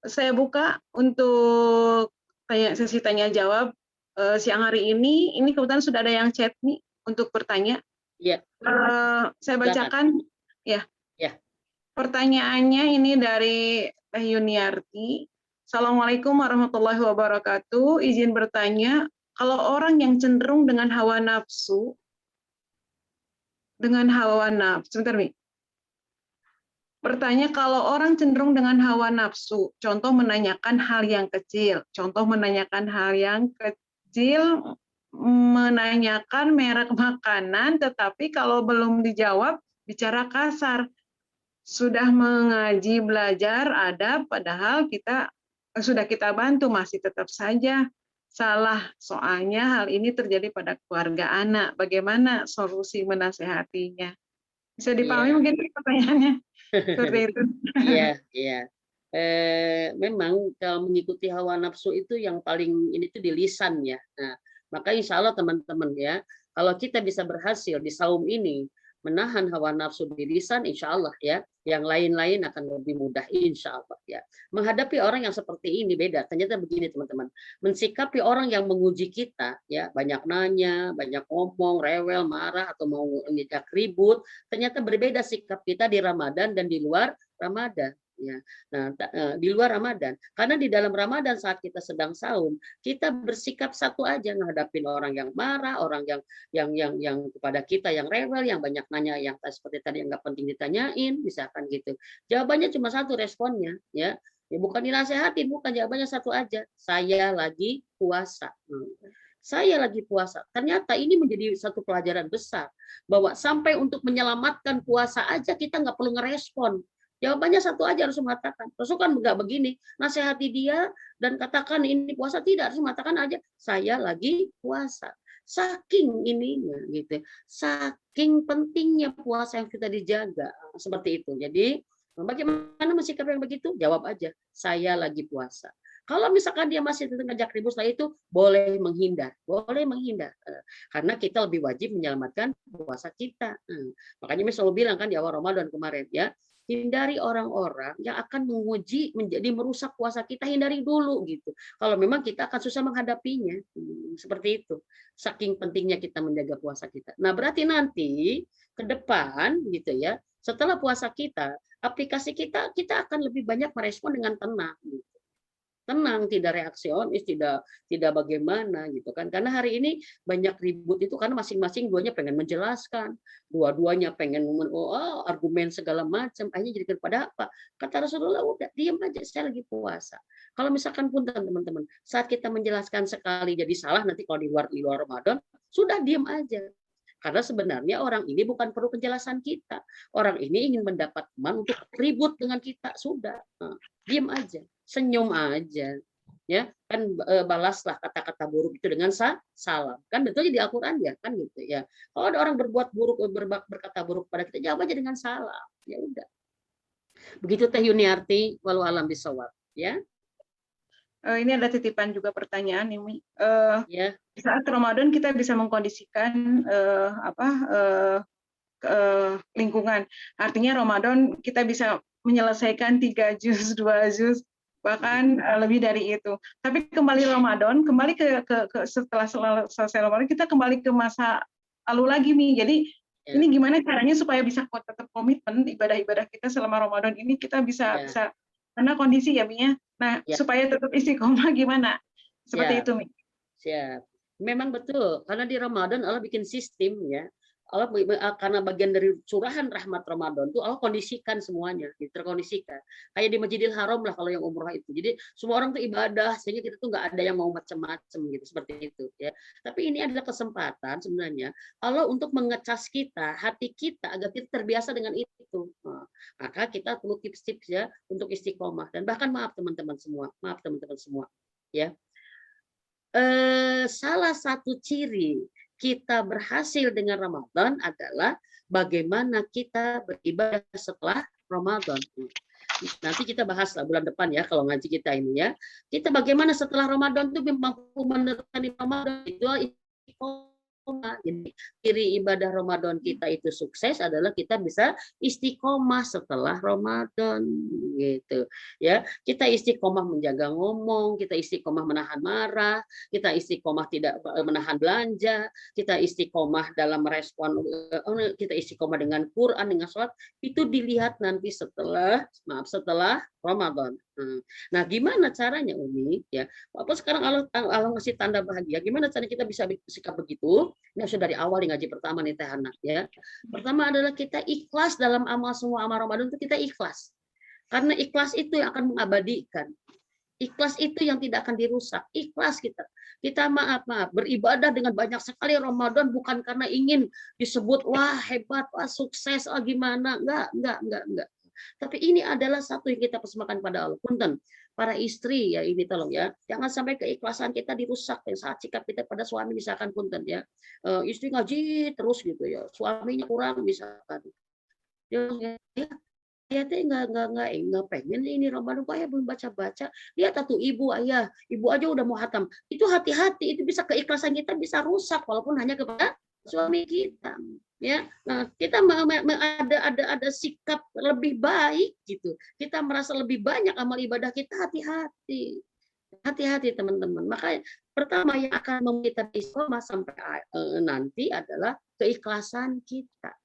saya buka untuk sesi tanya jawab. Siang hari ini kebetulan sudah ada yang chat nih untuk bertanya. Iya. Saya bacakan ya. Ya. Pertanyaannya ini dari Teh Yuniarti. Assalamualaikum warahmatullahi wabarakatuh. Izin bertanya, kalau orang yang cenderung dengan hawa nafsu, sebentar Mi. Bertanya kalau orang cenderung dengan hawa nafsu, contoh menanyakan hal yang kecil, menanyakan merek makanan, tetapi kalau belum dijawab bicara kasar. Sudah mengaji belajar adab, padahal sudah kita bantu masih tetap saja salah. Soalnya hal ini terjadi pada keluarga anak. Bagaimana solusi menasehatinya? Bisa dipahami mungkin pertanyaannya seperti itu. Iya. Memang kalau mengikuti hawa nafsu itu yang paling ini tuh di lisan ya. Nah, maka insya Allah teman-teman ya, kalau kita bisa berhasil di saum ini menahan hawa nafsu di lisan, insya Allah ya, yang lain-lain akan lebih mudah insya Allah ya. Menghadapi orang yang seperti ini beda. Ternyata begini teman-teman, mensikapi orang yang menguji kita ya, banyak nanya, banyak ngomong, rewel, marah atau mau ngejak ribut, ternyata berbeda sikap kita di Ramadan dan di luar Ramadan. Ya. Nah, di luar Ramadan, karena di dalam Ramadan saat kita sedang saum, kita bersikap satu aja menghadapin orang yang marah, orang yang kepada kita yang rewel, yang banyak nanya, yang seperti tadi yang nggak penting ditanyain, misalkan gitu. Jawabannya cuma satu responnya, ya. Ya bukan dinasehatin, bukan, jawabannya satu aja. Saya lagi puasa. Saya lagi puasa. Ternyata ini menjadi satu pelajaran besar bahwa sampai untuk menyelamatkan puasa aja kita nggak perlu ngerespon. Jawabannya satu aja, harus mengatakan. Rasul kan nggak begini, nasihati dia dan katakan ini puasa, tidak, harus mengatakan aja saya lagi puasa. Saking ininya gitu, saking pentingnya puasa yang kita dijaga seperti itu. Jadi bagaimana mensikapi yang begitu? Jawab aja, saya lagi puasa. Kalau misalkan dia masih ngajak ribut, setelah itu boleh menghindar, karena kita lebih wajib menyelamatkan puasa kita. Makanya saya selalu bilang kan di awal Ramadan kemarin ya, hindari orang-orang yang akan menguji, menjadi merusak puasa kita, hindari dulu gitu. Kalau memang kita akan susah menghadapinya, seperti itu. Saking pentingnya kita menjaga puasa kita. Nah, berarti nanti ke depan gitu ya, setelah puasa kita, aplikasi kita akan lebih banyak merespon dengan tenang. Gitu. Tenang, tidak reaksionis, tidak bagaimana gitu kan. Karena hari ini banyak ribut itu karena masing-masing duanya pengen menjelaskan, dua-duanya pengen argumen segala macam, akhirnya jadi kepada apa? Kata Rasulullah, udah diam aja, saya lagi puasa. Kalau misalkan pun teman-teman, saat kita menjelaskan sekali jadi salah, nanti kalau di luar Ramadan, sudah diam aja. Karena sebenarnya orang ini bukan perlu penjelasan kita. Orang ini ingin mendapat teman untuk ribut dengan kita, sudah. Diam aja. Senyum aja, ya kan, balaslah kata-kata buruk itu dengan salam, kan betulnya di Al-Quran ya kan gitu ya. Kalau ada orang berbuat buruk, berkata buruk pada kita, jawab aja dengan salam, ya udah. Begitu Teh Yuniarti, walau alam bisawab, ya. Ini ada titipan juga pertanyaan ini. Ya. Saat Ramadan kita bisa mengkondisikan lingkungan. Artinya Ramadan kita bisa menyelesaikan 3 juz, 2 juz, bahkan lebih dari itu. Tapi kembali Ramadan, kembali ke setelah selesai Ramadan, kita kembali ke masa lalu lagi nih. Jadi Ya. Ini gimana caranya supaya bisa tetap komitmen ibadah-ibadah kita selama Ramadan ini kita bisa Ya. karena kondisi ya Mi ya. Nah, Ya. supaya tetap istiqomah gimana? Seperti Siap. itu Mi. Siap. Memang betul, karena di Ramadan Allah bikin sistem ya. Allah karena bagian dari curahan rahmat Ramadan itu Allah kondisikan semuanya, terkondisikan. Kayak di Masjidil Haram lah kalau yang umroh itu. Jadi semua orang tuh ibadah sehingga kita tuh nggak ada yang mau macam-macam gitu seperti itu ya. Tapi ini adalah kesempatan sebenarnya Allah untuk mengecas kita, hati kita agar kita terbiasa dengan itu. Nah, maka kita perlu tips-tips ya untuk istiqomah dan bahkan maaf teman-teman semua, ya. Salah satu ciri kita berhasil dengan Ramadan adalah bagaimana kita beribadah setelah Ramadan. Nanti kita bahas lah bulan depan ya kalau ngaji kita ini ya. Kita bagaimana setelah Ramadan itu mampu meneruskan Ramadan itu istiqomah. Jadi ciri ibadah Ramadan kita itu sukses adalah kita bisa istiqomah setelah Ramadan gitu ya. Kita istiqomah menjaga ngomong, kita istiqomah menahan marah, kita istiqomah tidak menahan belanja, kita istiqomah dalam merespon, kita istiqomah dengan Quran, dengan sholat, itu dilihat nanti setelah Ramadan. Nah, gimana caranya Umi? Ya, apa sekarang Allah ngasih tanda bahagia. Gimana caranya kita bisa bersikap begitu? Ini sudah dari awal di ngaji pertama nih Teh Hana. Ya, pertama adalah kita ikhlas dalam semua amal Ramadan itu kita ikhlas. Karena ikhlas itu yang akan mengabadikan. Ikhlas itu yang tidak akan dirusak. Ikhlas kita. Kita maaf beribadah dengan banyak sekali Ramadan bukan karena ingin disebut wah hebat, wah sukses, wah gimana. Enggak. Tapi ini adalah satu yang kita persembahkan pada Allah. Punten, para istri ya ini tolong ya, jangan sampai keikhlasan kita dirusak ya, saat sikap kita pada suami misalkan punten ya, istri ngaji terus gitu ya, suaminya kurang misalkan, ya teh nggak pengen ini Ramadan kok ya belum baca lihat tuh ibu ayah ibu aja udah mau hatam itu hati-hati itu bisa keikhlasan kita bisa rusak walaupun hanya kepada suami kita ya. Nah, kita ada sikap lebih baik gitu, kita merasa lebih banyak amal ibadah kita, hati-hati teman-teman. Makanya pertama yang akan membuat kita istiqomah sampai nanti adalah keikhlasan kita.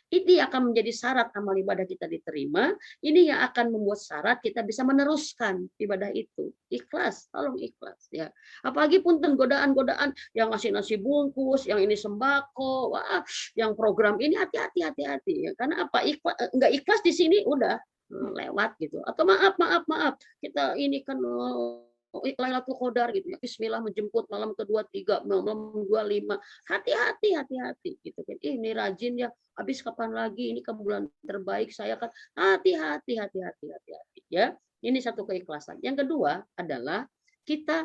Ini akan menjadi syarat amal ibadah kita diterima. Ini yang akan membuat syarat kita bisa meneruskan ibadah itu. Ikhlas, tolong ikhlas ya. Apalagi punten godaan-godaan yang ngasih nasi bungkus, yang ini sembako, wah, yang program ini hati-hati ya. Karena apa? Enggak ikhlas di sini udah lewat gitu. Atau maaf kita ini kan Lailatul Qadar gitu ya. Bismillah menjemput malam ke-23, malam 25. Hati-hati gitu kan. Ini rajin ya. Habis kapan lagi? Ini kan bulan terbaik saya kan. Hati-hati ya. Ini satu keikhlasan. Yang kedua adalah kita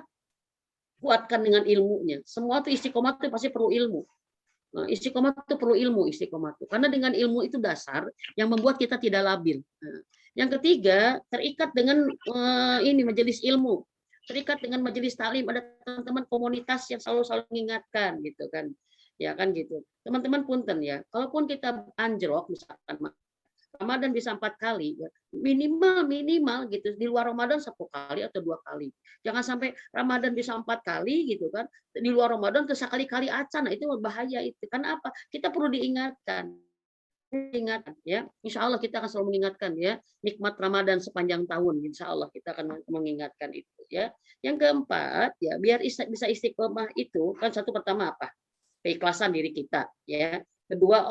kuatkan dengan ilmunya. Semua itu istiqomah itu pasti perlu ilmu. Nah, istiqomah itu perlu ilmu istiqomah itu. Karena dengan ilmu itu dasar yang membuat kita tidak labil. Nah, yang ketiga, terikat dengan ini majelis ilmu. Terikat dengan majelis taklim, ada teman-teman komunitas yang selalu mengingatkan gitu kan. Ya kan gitu. Teman-teman punten ya, kalaupun kita anjlok misalkan Ramadan bisa 4 kali ya, minimal gitu. Di luar Ramadan 1 kali atau 2 kali. Jangan sampai Ramadan bisa 4 kali gitu kan. Di luar Ramadan ke sekali-kali acan. Nah, itu bahaya itu. Karena apa? Kita perlu diingatkan ya, insya Allah kita akan selalu mengingatkan ya nikmat Ramadan sepanjang tahun, insya Allah kita akan mengingatkan itu ya. Yang keempat ya, biar bisa istiqomah itu kan satu pertama apa, keikhlasan diri kita ya, kedua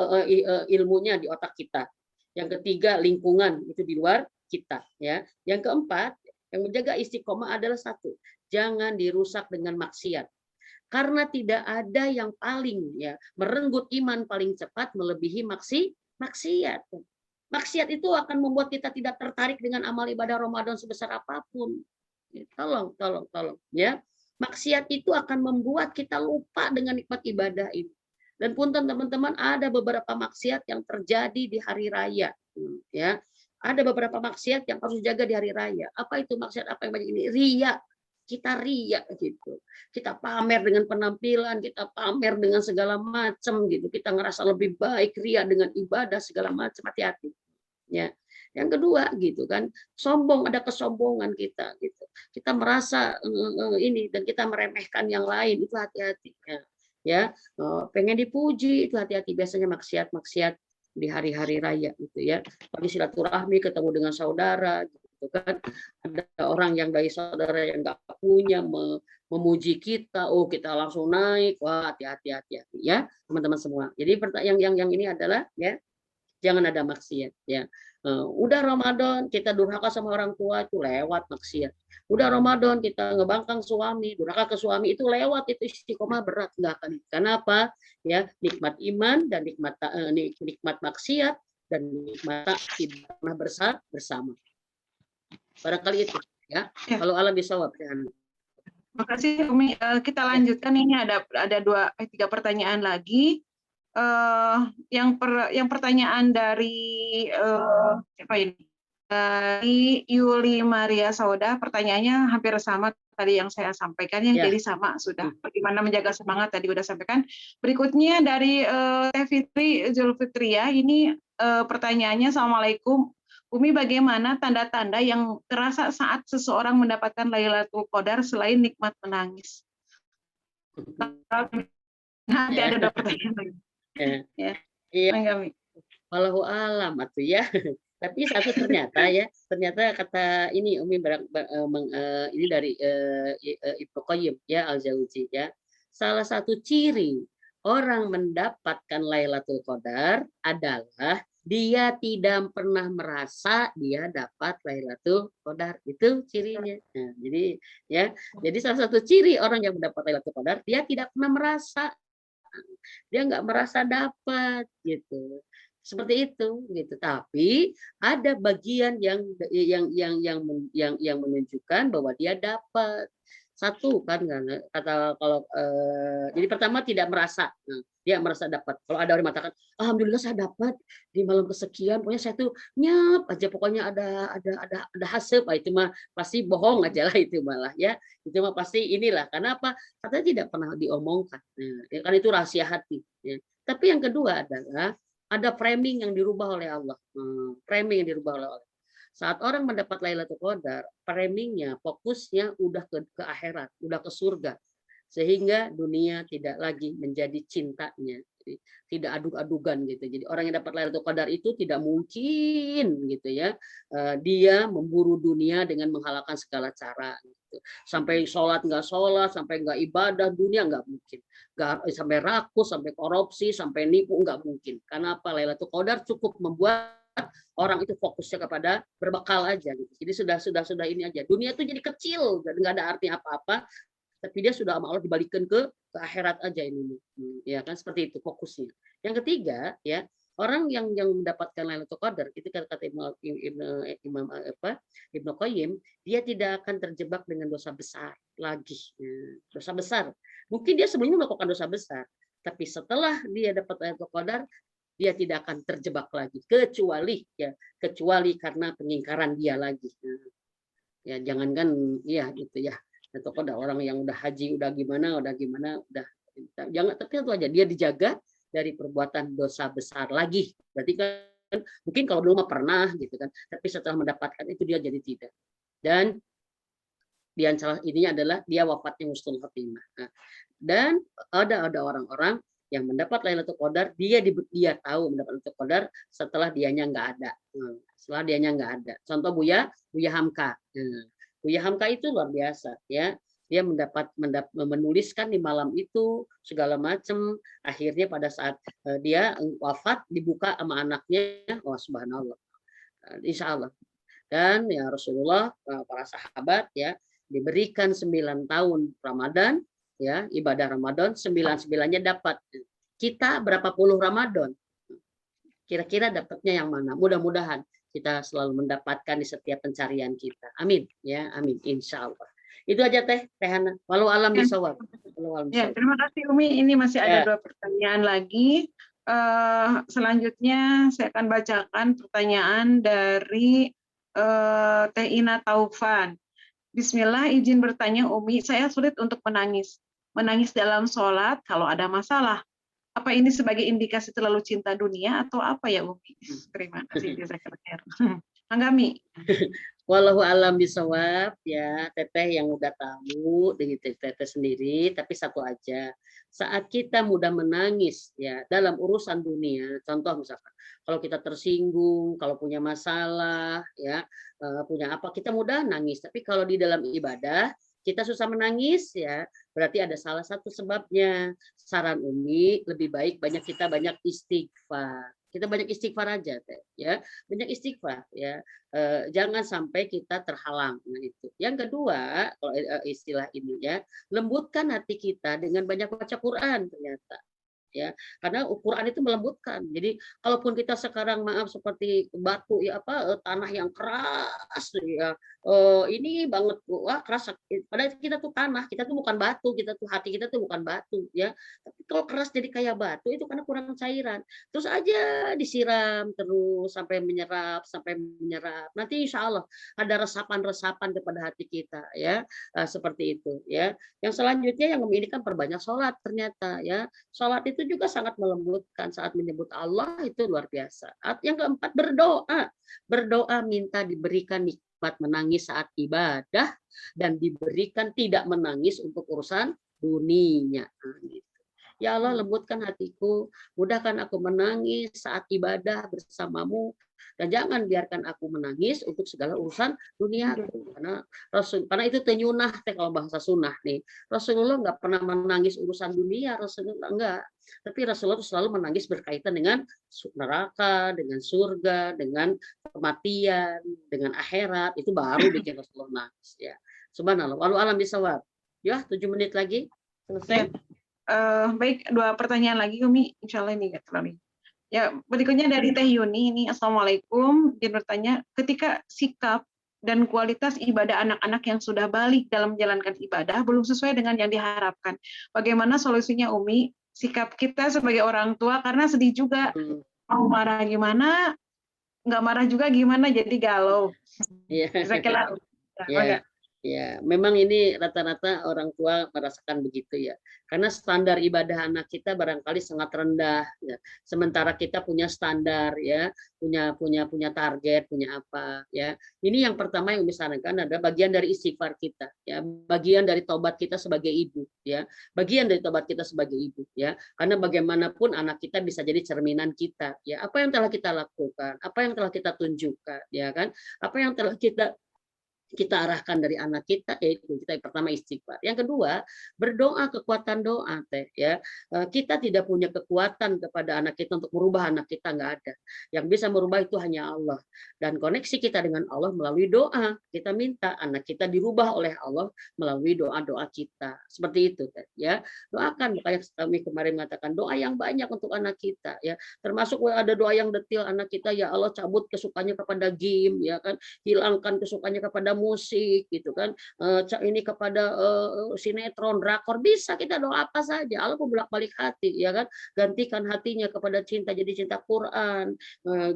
ilmunya di otak kita, yang ketiga lingkungan itu di luar kita ya, yang keempat yang menjaga istiqomah adalah satu, jangan dirusak dengan maksiat. Karena tidak ada yang paling ya merenggut iman paling cepat melebihi maksiat. Maksiat itu akan membuat kita tidak tertarik dengan amal ibadah Ramadan sebesar apapun. Tolong ya. Maksiat itu akan membuat kita lupa dengan nikmat ibadah itu. Dan punten teman-teman, ada beberapa maksiat yang terjadi di hari raya ya. Ada beberapa maksiat yang harus dijaga di hari raya. Apa itu maksiat apa yang banyak ini? Riya. Kita riya gitu, kita pamer dengan penampilan, kita pamer dengan segala macam gitu, kita ngerasa lebih baik, riya dengan ibadah segala macam, hati-hati ya. Yang kedua gitu kan, sombong, ada kesombongan kita gitu, kita merasa ini dan kita meremehkan yang lain, itu hati-hati ya. ya pengen dipuji itu hati-hati, biasanya maksiat di hari-hari raya gitu ya. Lagi silaturahmi ketemu dengan saudara gitu kan, ada orang yang dari saudara yang nggak punya memuji kita, oh kita langsung naik, wah hati-hati ya teman-teman semua. Jadi yang ini adalah ya jangan ada maksiat ya. Udah Ramadan kita durhaka sama orang tua itu lewat maksiat. Udah Ramadan kita ngebangkang suami, durhaka ke suami itu lewat, itu istiqomah berat nggak akan. Kenapa? Ya nikmat iman dan nikmat maksiat dan nikmat tidak pernah bersama. Barangkali itu ya. Ya. Kalau alam bisawab ya. Makasih Umi. Kita lanjutkan, ini ada 3 pertanyaan lagi. Yang pertanyaan dari siapa ini? Dari Yuli Maria Sauda, pertanyaannya hampir sama tadi yang saya sampaikan ya, jadi sama sudah. Bagaimana menjaga semangat tadi udah sampaikan. Berikutnya dari Teh Fitri Zulfitria, ini pertanyaannya, Assalamualaikum. Umi, bagaimana tanda-tanda yang terasa saat seseorang mendapatkan Lailatul Qadar selain nikmat menangis? Nanti ada 2 pertanyaan lagi. Iya. Enggak, Wallahu alam atuh ya. Tapi satu ternyata kata ini Umi ini dari Ibnu Qayyim ya Al-Jauzi ya. Salah satu ciri orang mendapatkan Lailatul Qadar adalah dia tidak pernah merasa dia dapat Lailatul Qadar, itu cirinya. Nah, jadi salah satu ciri orang yang mendapat Lailatul Qadar, dia tidak pernah merasa, dia nggak merasa dapat gitu, seperti itu gitu. Tapi ada bagian yang menunjukkan bahwa dia dapat. Satu kan kata kalau jadi pertama tidak merasa, dia merasa dapat. Kalau ada orang mengatakan alhamdulillah saya dapat di malam kesekian, pokoknya saya tuh nyap aja, pokoknya ada hasil, itu mah pasti bohong aja lah, itu malah ya, itu mah pasti inilah. Karena apa? Katanya tidak pernah diomongkan, kan itu rahasia hati ya. Tapi yang kedua adalah ada framing yang dirubah oleh Allah, framing yang dirubah oleh Allah. Saat orang mendapat Lailatul Qadar, framingnya, fokusnya udah ke akhirat, udah ke surga, sehingga dunia tidak lagi menjadi cintanya, jadi, tidak adug-adugan gitu. Jadi orang yang dapat Lailatul Qadar itu tidak mungkin gitu ya, dia memburu dunia dengan menghalalkan segala cara. Gitu. Sampai sholat, sampai nggak ibadah, dunia nggak mungkin. Nggak, sampai rakus, sampai korupsi, sampai nipu, nggak mungkin. Karena apa? Lailatul Qadar cukup membuat orang itu fokusnya kepada berbekal aja gitu. Jadi sudah ini aja. Dunia itu jadi kecil, nggak ada arti apa-apa. Tapi dia sudah sama Allah dibalikkan ke akhirat aja ini. Ya kan seperti itu fokusnya. Yang ketiga ya, orang yang mendapatkan Lailatul Qadar itu kata Ibnu Qayyim, dia tidak akan terjebak dengan dosa besar lagi. Dosa besar. Mungkin dia sebelumnya melakukan dosa besar, tapi setelah dia dapat Lailatul Qadar, dia tidak akan terjebak lagi, kecuali karena pengingkaran dia lagi. Ya jangankan ya gitu ya. Atau ada orang yang udah haji, udah gimana, jangan, tapi itu aja dia dijaga dari perbuatan dosa besar lagi. Berarti kan mungkin kalau dulu mah pernah gitu kan, tapi setelah mendapatkan itu dia jadi tidak. Dan di antara ininya adalah dia wafatnya husnul khotimah. Dan ada orang-orang yang mendapat Lailatul Qadar, dia tahu mendapat Lailatul Qadar setelah dianya nggak ada. Contoh Buya Hamka. Buya Hamka itu luar biasa ya. Dia menuliskan di malam itu segala macam. Akhirnya pada saat dia wafat dibuka sama anaknya, wah subhanallah. Insya Allah. Dan ya Rasulullah, para sahabat ya diberikan 9 tahun Ramadan. Ya, ibadah Ramadan 9-9-nya dapat. Kita berapa puluh Ramadan? Kira-kira dapatnya yang mana? Mudah-mudahan kita selalu mendapatkan di setiap pencarian kita. Amin ya, amin insya Allah. Itu aja Teh Hana. Walau alam bisawab. Ya, terima kasih Umi. Ini masih ada 2 pertanyaan lagi. Selanjutnya saya akan bacakan pertanyaan dari Teh Ina Taufan. Bismillah, izin bertanya Umi, saya sulit untuk menangis dalam sholat kalau ada masalah. Apa ini sebagai indikasi terlalu cinta dunia atau apa ya Umi? Terima kasih. Anggami. Wallahu alam bisawab ya, Teteh yang udah tahu begitu Teteh sendiri, tapi satu aja. Saat kita mudah menangis ya dalam urusan dunia, contoh misalkan kalau kita tersinggung, kalau punya masalah ya, punya apa kita mudah nangis, tapi kalau di dalam ibadah kita susah menangis ya, berarti ada salah satu sebabnya. Saran Umi lebih baik kita banyak istighfar. Kita banyak istighfar aja Teh ya, banyak istighfar ya. Jangan sampai kita terhalang. Nah, itu. Yang kedua, kalau istilah ini ya, lembutkan hati kita dengan banyak baca Quran ternyata. Ya, karena Quran itu melembutkan. Jadi kalaupun kita sekarang maaf seperti batu ya tanah yang keras ya, ini banget wah keras, padahal kita tuh tanah, kita tuh bukan batu, kita tuh hati kita tuh bukan batu ya. Tapi kalau keras jadi kayak batu itu karena kurang cairan. Terus aja disiram terus sampai menyerap, Nanti insya Allah ada resapan-resapan kepada hati kita ya, seperti itu ya. Yang selanjutnya yang ini kan perbanyak sholat ternyata ya. Sholat itu juga sangat melembutkan saat menyebut Allah itu luar biasa. Yang keempat berdoa. Berdoa minta diberikan nikmat menangis saat ibadah dan diberikan tidak menangis untuk urusan dunia. Gitu. Ya Allah lembutkan hatiku, mudahkan aku menangis saat ibadah bersamamu, dan jangan biarkan aku menangis untuk segala urusan duniaku. Karena itu tenyunah teh kalau bahasa sunnah nih. Rasulullah nggak pernah menangis urusan dunia, Rasulullah enggak. Tapi Rasulullah selalu menangis berkaitan dengan neraka, dengan surga, dengan kematian, dengan akhirat. Itu baru bikin Rasulullah nangis ya. Subhanallah. Walau alam bisawab. Ya, 7 menit lagi selesai. Baik, 2 pertanyaan lagi Umi, insya Allah ini nggak terlalu. Ya, berikutnya dari Teh Yuni, ini Assalamualaikum, dia bertanya, ketika sikap dan kualitas ibadah anak-anak yang sudah balik dalam menjalankan ibadah belum sesuai dengan yang diharapkan, bagaimana solusinya Umi? Sikap kita sebagai orang tua, karena sedih juga, mau marah gimana, nggak marah juga gimana, jadi galau. Iya. Ya, memang ini rata-rata orang tua merasakan begitu ya. Karena standar ibadah anak kita barangkali sangat rendah ya. Sementara kita punya standar ya, punya target, punya apa ya. Ini yang pertama yang disarankan adalah bagian dari istighfar kita ya, bagian dari tobat kita sebagai ibu ya. Bagian dari tobat kita sebagai ibu ya. Karena bagaimanapun anak kita bisa jadi cerminan kita ya. Apa yang telah kita lakukan, apa yang telah kita tunjukkan ya kan? Apa yang telah kita arahkan dari anak kita, yaitu kita yang pertama istighfar. Yang kedua, berdoa, kekuatan doa teh ya. Kita tidak punya kekuatan kepada anak kita untuk merubah anak kita, nggak ada. Yang bisa merubah itu hanya Allah. Dan koneksi kita dengan Allah melalui doa. Kita minta anak kita dirubah oleh Allah melalui doa-doa kita. Seperti itu teh ya. Doakan, makanya kami kemarin mengatakan doa yang banyak untuk anak kita ya. Termasuk ada doa yang detail anak kita, ya Allah cabut kesukaannya kepada game ya kan, hilangkan kesukaannya kepada musik gitu kan, ini kepada sinetron, drakor, bisa kita doa apa saja. Allah bolak-balik hati ya kan, gantikan hatinya kepada cinta jadi cinta Quran,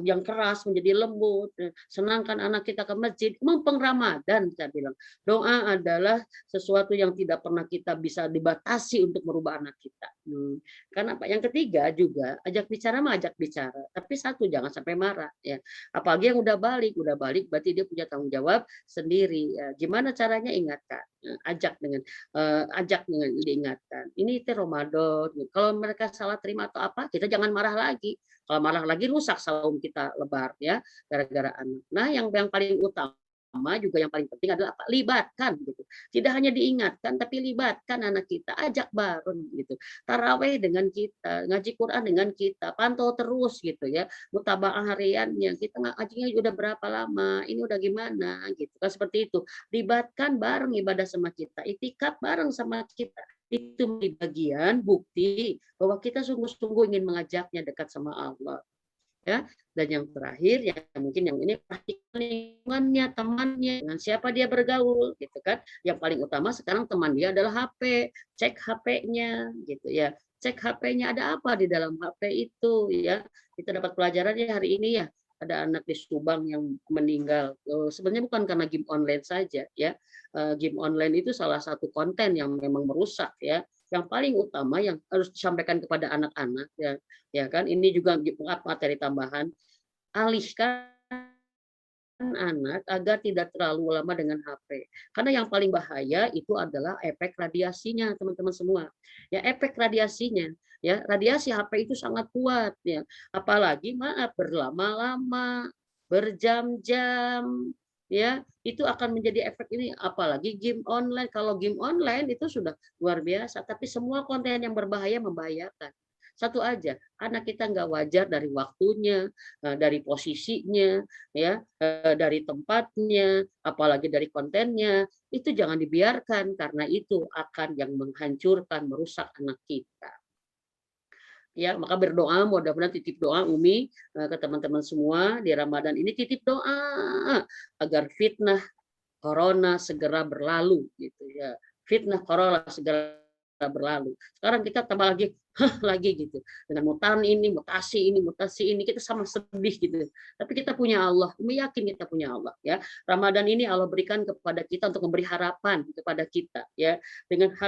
yang keras menjadi lembut, senangkan anak kita ke masjid. Mumpung Ramadan saya bilang doa adalah sesuatu yang tidak pernah kita bisa dibatasi untuk merubah anak kita. Karena apa? Yang ketiga juga ajak bicara tapi satu, jangan sampai marah ya. Apalagi yang udah balik berarti dia punya tanggung jawab sendiri. Ya, gimana caranya ingatkan, ajak dengan diingatkan. Ini itu Ramadan. Kalau mereka salah terima atau apa, kita jangan marah lagi. Kalau marah lagi rusak saum kita lebar ya, gara-gara anak. Nah, yang paling utama juga yang paling penting adalah apa? Libatkan gitu. Tidak hanya diingatkan tapi libatkan anak kita, ajak bareng gitu. Tarawih dengan kita, ngaji Quran dengan kita, pantau terus gitu ya. Mutabaah hariannya, kita ngajinya udah berapa lama, ini udah gimana gitu kan, seperti itu. Libatkan bareng ibadah sama kita, itikaf bareng sama kita. Itu bagian bukti bahwa kita sungguh-sungguh ingin mengajaknya dekat sama Allah. Ya, dan yang terakhir ya mungkin yang ini perhatikan lingkungannya, temannya, dengan siapa dia bergaul gitu kan. Yang paling utama sekarang teman dia adalah HP, cek HP-nya gitu ya. Cek HP-nya ada apa di dalam HP itu ya. Kita dapat pelajarannya hari ini ya. Ada anak di Subang yang meninggal. Sebenarnya bukan karena game online saja ya. Game online itu salah satu konten yang memang merusak ya. Yang paling utama yang harus disampaikan kepada anak-anak ya kan, ini juga materi tambahan, alihkan anak agar tidak terlalu lama dengan HP. Karena yang paling bahaya itu adalah efek radiasinya, teman-teman semua. Ya, efek radiasinya, ya, radiasi HP itu sangat kuat ya. Apalagi maaf berlama-lama, berjam-jam, ya, itu akan menjadi efek ini, apalagi game online. Kalau game online itu sudah luar biasa, tapi semua konten yang berbahaya membahayakan. Satu aja, anak kita nggak wajar dari waktunya, dari posisinya, ya, dari tempatnya, apalagi dari kontennya, itu jangan dibiarkan karena itu akan yang menghancurkan, merusak anak kita. Ya, maka berdoa, mudah-mudahan titip doa Umi ke teman-teman semua di Ramadan ini, titip doa agar fitnah corona segera berlalu gitu ya. Fitnah corona segera berlalu. Sekarang kita tambah lagi lagi gitu. Dengan mutasi ini kita sama sedih gitu. Tapi kita punya Allah, Umi yakin kita punya Allah ya. Ramadan ini Allah berikan kepada kita untuk memberi harapan kepada kita ya.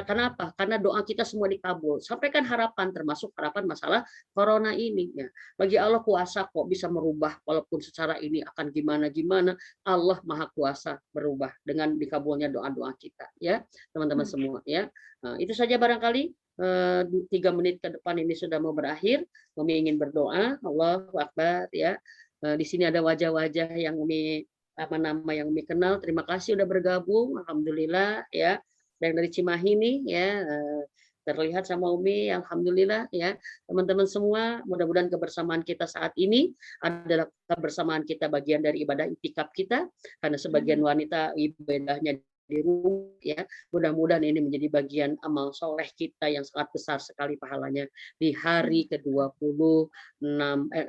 Karena apa? Karena doa kita semua dikabul. Sampaikan harapan termasuk harapan masalah corona ini ya. Bagi Allah kuasa kok bisa merubah walaupun secara ini akan gimana-gimana, Allah Maha Kuasa berubah dengan dikabulnya doa-doa kita ya, teman-teman semua ya. Nah, itu saja barangkali 3 menit ke depan ini sudah mau berakhir. Kami ingin berdoa, Allahu Akbar ya. Di sini ada wajah-wajah yang nama-nama yang Umi kenal. Terima kasih sudah bergabung, alhamdulillah ya. Dan dari Cimahi nih ya, terlihat sama Umi, alhamdulillah ya. Teman-teman semua, mudah-mudahan kebersamaan kita saat ini adalah kebersamaan kita bagian dari ibadah iktikaf kita, karena sebagian wanita ibadahnya di rumah ya. Mudah-mudahan ini menjadi bagian amal soleh kita yang sangat besar sekali pahalanya di hari ke-26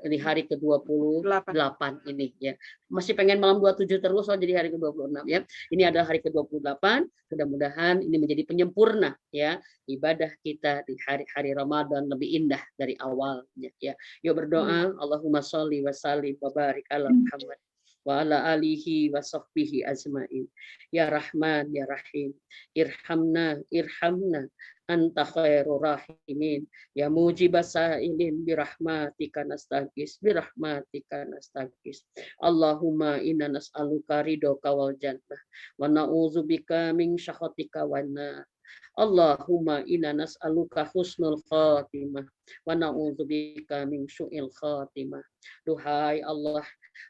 di hari ke-28 ini ya. Masih pengen malam 27 terus, so jadi hari ke-26 ya. Ini adalah hari ke-28. Mudah-mudahan ini menjadi penyempurna ya ibadah kita di hari-hari Ramadan lebih indah dari awalnya ya. Yuk berdoa, Allahumma sholli wa sallim wa barik ala Muhammad wa ala alihi wa sahbihi ajmain. Ya Rahman, ya Rahim, irhamna, irhamna, anta khairur rahimin, ya mujibas sa'ilin birahmatika nastagis, birahmatika nastagis. Allahumma inna nas'aluka ridhoka wal jannah, wa na'udzubika min syakhatika wan nar. Allahumma inna nas'aluka husnul khatimah wa na'udzubika min syu'il khatimah. Duhai Allah,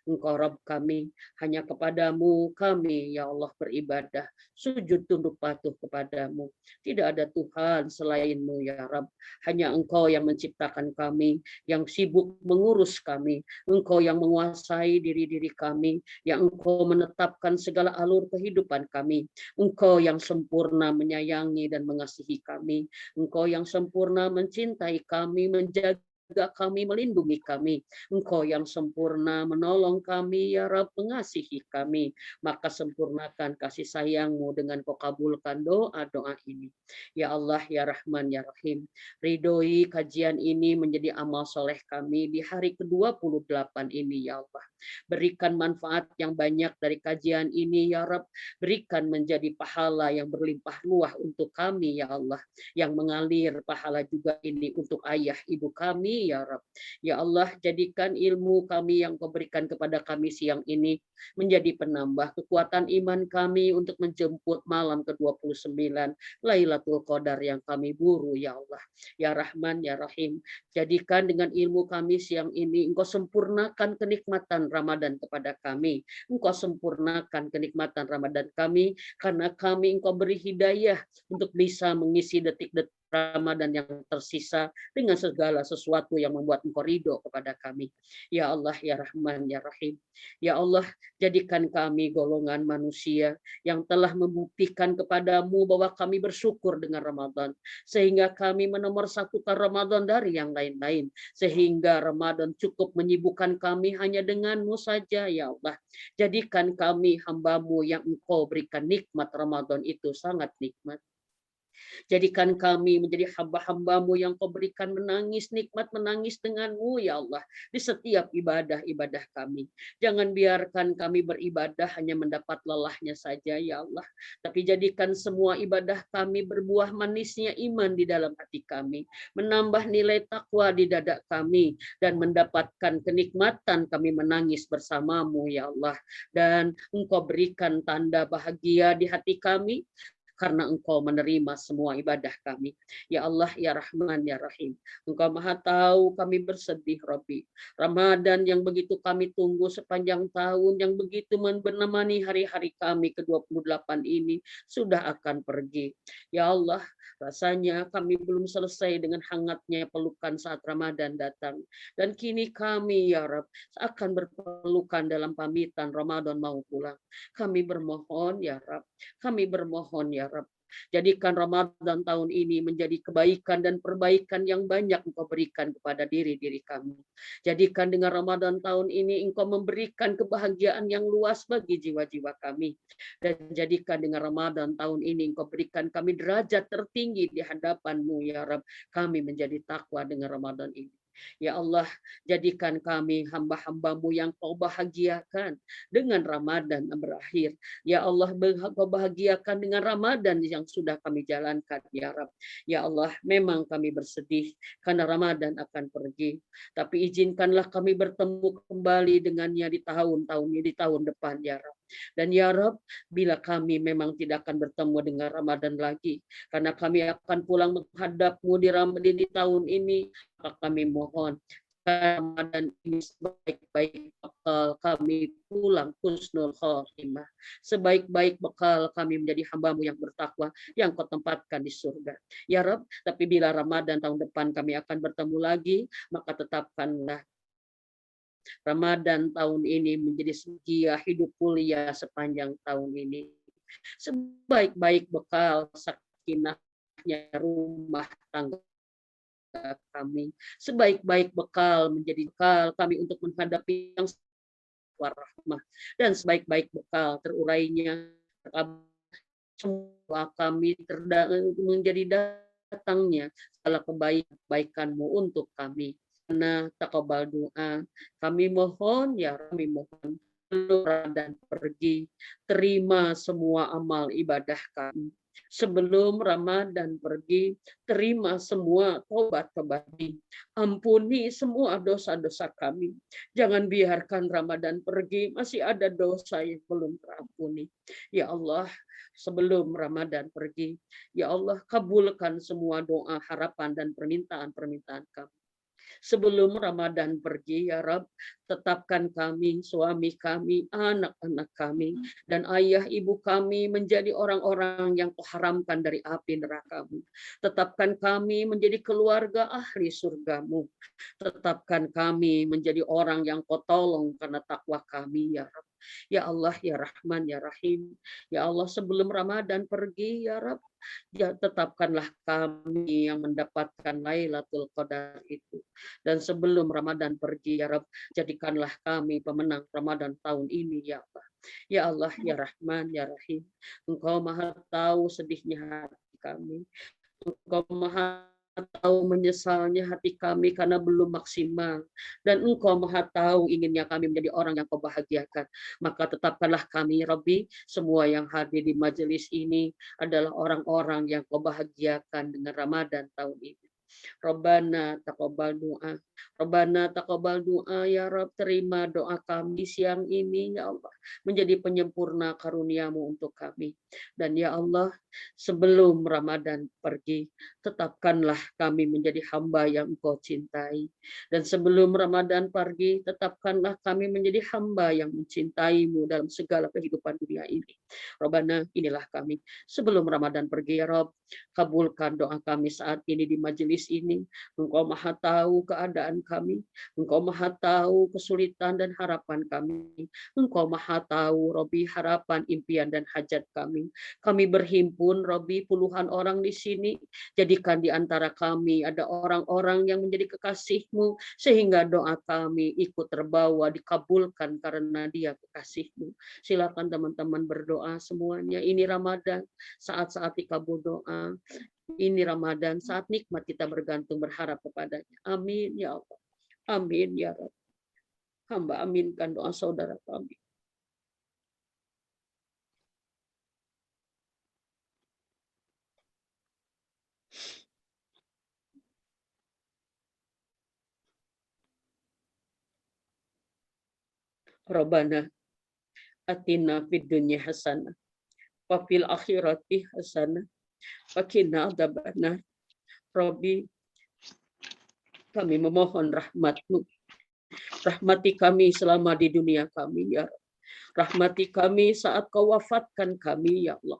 Engkau Rabb kami, hanya kepadamu kami ya Allah beribadah, sujud tunduk patuh kepadamu. Tidak ada Tuhan selainmu ya Rabb. Hanya Engkau yang menciptakan kami, yang sibuk mengurus kami. Engkau yang menguasai diri-diri kami, yang Engkau menetapkan segala alur kehidupan kami. Engkau yang sempurna menyayangi dan mengasihi kami. Engkau yang sempurna mencintai kami, menjaga kami, melindungi kami. Engkau yang sempurna menolong kami ya Rabb, mengasihi kami. Maka sempurnakan kasih sayang-Mu dengan Kau kabulkan doa-doa ini. Ya Allah, ya Rahman, ya Rahim. Ridhoi kajian ini menjadi amal soleh kami di hari ke-28 ini ya Allah. Berikan manfaat yang banyak dari kajian ini ya Rabb. Berikan menjadi pahala yang berlimpah ruah untuk kami ya Allah. Yang mengalir pahala juga ini untuk ayah ibu kami ya Rabb. Ya Allah, jadikan ilmu kami yang Kau berikan kepada kami siang ini menjadi penambah kekuatan iman kami untuk menjemput malam ke-29 Lailatul Qadar yang kami buru ya Allah. Ya Rahman, ya Rahim, jadikan dengan ilmu kami siang ini Engkau sempurnakan kenikmatan Ramadan kepada kami. Engkau sempurnakan kenikmatan Ramadan kami karena kami Engkau beri hidayah untuk bisa mengisi detik-detik Ramadan yang tersisa dengan segala sesuatu yang membuat Engkau ridho kepada kami. Ya Allah, ya Rahman, ya Rahim. Ya Allah, jadikan kami golongan manusia yang telah membuktikan kepadamu bahwa kami bersyukur dengan Ramadan. Sehingga kami menomorsatukan Ramadan dari yang lain-lain. Sehingga Ramadan cukup menyibukkan kami hanya denganmu saja, ya Allah. Jadikan kami hamba-Mu yang Engkau berikan nikmat Ramadan itu sangat nikmat. Jadikan kami menjadi hamba-hambamu yang kau berikan menangis nikmat, menangis denganmu ya Allah di setiap ibadah-ibadah kami. Jangan biarkan kami beribadah hanya mendapat lelahnya saja ya Allah, tapi jadikan semua ibadah kami berbuah manisnya iman di dalam hati kami, menambah nilai takwa di dada kami, dan mendapatkan kenikmatan kami menangis bersamamu ya Allah. Dan Engkau berikan tanda bahagia di hati kami karena Engkau menerima semua ibadah kami. Ya Allah, ya Rahman, ya Rahim. Engkau Maha tahu kami bersedih, Rabbi. Ramadan yang begitu kami tunggu sepanjang tahun, yang begitu menemani hari-hari kami ke-28 ini, sudah akan pergi. Ya Allah, rasanya kami belum selesai dengan hangatnya pelukan saat Ramadan datang. Dan kini kami, ya Rab, akan berpelukan dalam pamitan Ramadan mau pulang. Kami bermohon, ya Rab. Kami bermohon, ya Rab. Jadikan Ramadan tahun ini menjadi kebaikan dan perbaikan yang banyak Engkau berikan kepada diri-diri kami. Jadikan dengan Ramadan tahun ini Engkau memberikan kebahagiaan yang luas bagi jiwa-jiwa kami. Dan jadikan dengan Ramadan tahun ini Engkau berikan kami derajat tertinggi di hadapan-Mu ya Rab. Kami menjadi takwa dengan Ramadan ini. Ya Allah, jadikan kami hamba-hambamu yang kau bahagiakan dengan Ramadan yang berakhir. Ya Allah, kau bahagiakan dengan Ramadan yang sudah kami jalankan, ya Rab. Ya Allah, memang kami bersedih karena Ramadan akan pergi. Tapi izinkanlah kami bertemu kembali dengannya di tahun-tahun ini, di tahun depan, ya Rab. Dan ya Rab, bila kami memang tidak akan bertemu dengan Ramadan lagi, karena kami akan pulang menghadap-Mu di tahun ini, maka kami mohon Ramadan ini sebaik-baik bekal kami pulang husnul khotimah, sebaik-baik bekal kami menjadi hamba-Mu yang bertakwa yang Kau tempatkan di surga. Ya Rab, tapi bila Ramadan tahun depan kami akan bertemu lagi, maka tetapkanlah Ramadan tahun ini menjadi setia hidup mulia sepanjang tahun ini. Sebaik-baik bekal sakinahnya rumah tangga kami, sebaik-baik bekal menjadi bekal kami untuk menghadapi yang warahmah, dan sebaik-baik bekal terurainya semua kami menjadi datangnya segala kebaikan-Mu untuk kami. Karena taqabbal doa, kami mohon ya kami mohon dan pergi, terima semua amal ibadah kami. Sebelum Ramadan pergi, terima semua tobat kami. Ampuni semua dosa-dosa kami. Jangan biarkan Ramadan pergi, masih ada dosa yang belum terampuni. Ya Allah, sebelum Ramadan pergi, ya Allah kabulkan semua doa, harapan, dan permintaan-permintaan kami. Sebelum Ramadan pergi, ya Rab, tetapkan kami, suami kami, anak-anak kami, dan ayah ibu kami menjadi orang-orang yang Kau haramkan dari api neraka-Mu. Tetapkan kami menjadi keluarga ahli surga-Mu. Tetapkan kami menjadi orang yang Kau tolong karena takwa kami, ya Rab. Ya Allah, ya Rahman, ya Rahim. Ya Allah, sebelum Ramadan pergi, ya Rab, ya tetapkanlah kami yang mendapatkan Lailatul Qadar itu. Dan sebelum Ramadan pergi, ya Rab, jadikanlah kami pemenang Ramadan tahun ini, ya Allah. Ya Allah, ya Rahman, ya Rahim. Engkau Maha tahu sedihnya hati kami. Engkau Maha tahu menyesalnya hati kami karena belum maksimal, dan Engkau Maha tahu inginnya kami menjadi orang yang Kau bahagiakan. Maka tetapkanlah kami, Rabbi, semua yang hadir di majelis ini adalah orang-orang yang Kau bahagiakan dengan Ramadan tahun ini. Rabbana taqabbal doa. Rabbana taqabbal doa, ya Rabb, terima doa kami siang ini, ya Allah, menjadi penyempurna karunia-Mu untuk kami. Dan ya Allah, sebelum Ramadan pergi, tetapkanlah kami menjadi hamba yang Engkau cintai. Dan sebelum Ramadan pergi, tetapkanlah kami menjadi hamba yang mencintai-Mu dalam segala kehidupan dunia ini. Rabbana, inilah kami. Sebelum Ramadan pergi, ya Rabb, kabulkan doa kami saat ini di majelis majlis ini. Engkau Maha tahu keadaan kami, Engkau Maha tahu kesulitan dan harapan kami. Engkau Maha tahu Robi harapan, impian dan hajat kami. Kami berhimpun Robi puluhan orang di sini. Jadikan di antara kami ada orang-orang yang menjadi kekasih-Mu sehingga doa kami ikut terbawa dikabulkan karena dia kekasih-Mu. Silakan teman-teman berdoa semuanya. Ini Ramadan, saat-saat dikabul doa. Ini Ramadan, saat nikmat kita bergantung berharap kepadanya. Amin ya Allah. Amin ya Rabb. Hamba aminkan doa saudara kami. Rabbana atina fid dunya hasanah wa fil akhirati hasanah wa qina adzabannar. Rabbi, kami memohon rahmat-Mu. Rahmati kami selama di dunia kami, ya Rabb. Rahmati kami saat Kau wafatkan kami, ya Allah.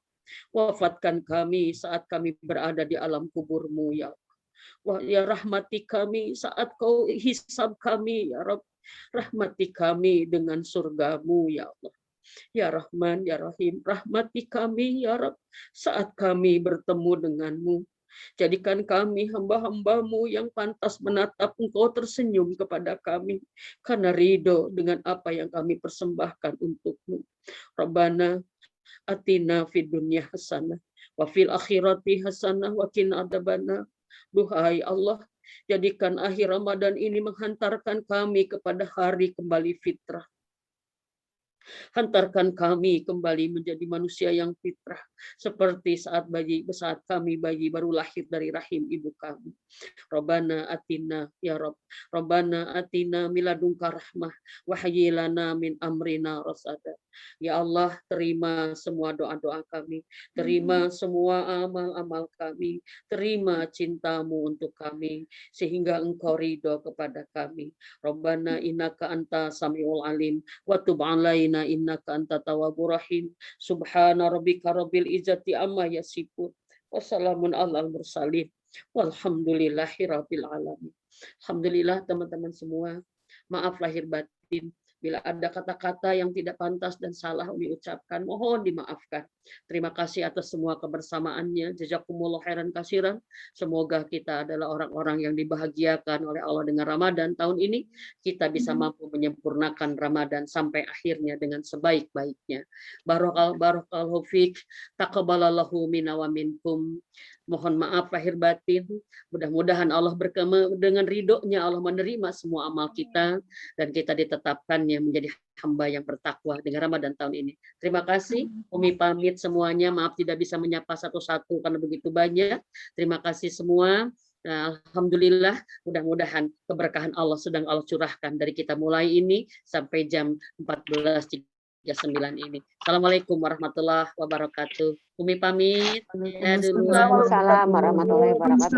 Wafatkan kami saat kami berada di alam kubur-Mu, ya Allah. Ya rahmati kami saat Kau hisab kami, ya Rabb. Rahmati kami dengan surga-Mu, ya Allah. Ya Rahman, ya Rahim, rahmati kami, ya Rabb, saat kami bertemu dengan-Mu. Jadikan kami hamba-hamba-Mu yang pantas menatap Engkau tersenyum kepada kami, karena ridho dengan apa yang kami persembahkan untuk-Mu. Rabbana atina fid dunya hasanah, wa fil akhirati hasanah, wa qina adzabannar. Duhai Allah, jadikan akhir Ramadan ini menghantarkan kami kepada hari kembali fitrah. Hantarkan kami kembali menjadi manusia yang fitrah, seperti saat kami bayi baru lahir dari rahim ibu kami. Rabbana atina ya Rabb, Rabbana atina miladunka rahmah, wahyi lana min amrina rasada. Ya Allah, terima semua doa-doa kami, terima semua amal-amal kami, terima cinta-Mu untuk kami, sehingga Engkau ridho kepada kami. Rabbana innaka anta samiul alim, wa tub alaina innaka anta tawwabur rahim. Subhana rabbika rabbil izzati amma yasifun. Wassalamun alal mursalin. Walhamdulillahi rabbil alamin. Alhamdulillah teman-teman semua. Maaf lahir batin. Bila ada kata-kata yang tidak pantas dan salah Umi ucapkan, mohon dimaafkan. Terima kasih atas semua kebersamaannya. Jazakumullah khairan kasiran. Semoga kita adalah orang-orang yang dibahagiakan oleh Allah dengan Ramadan tahun ini. Kita bisa mampu menyempurnakan Ramadan sampai akhirnya dengan sebaik-baiknya. Barakallahu fiik. Taqabbalallahu minna wa minkum. Mohon maaf lahir batin. Mudah-mudahan Allah dengan ridhonya Allah menerima semua amal kita dan kita ditetapkannya menjadi hamba yang bertakwa dengan Ramadan tahun ini. Terima kasih. Umi pamit semuanya. Maaf tidak bisa menyapa satu-satu karena begitu banyak. Terima kasih semua. Nah, alhamdulillah, mudah-mudahan keberkahan Allah sedang Allah curahkan dari kita mulai ini sampai jam 14.39 ini. Assalamualaikum warahmatullahi wabarakatuh. Umi pamit. Ya dulu. Waalaikumsalam warahmatullahi wabarakatuh.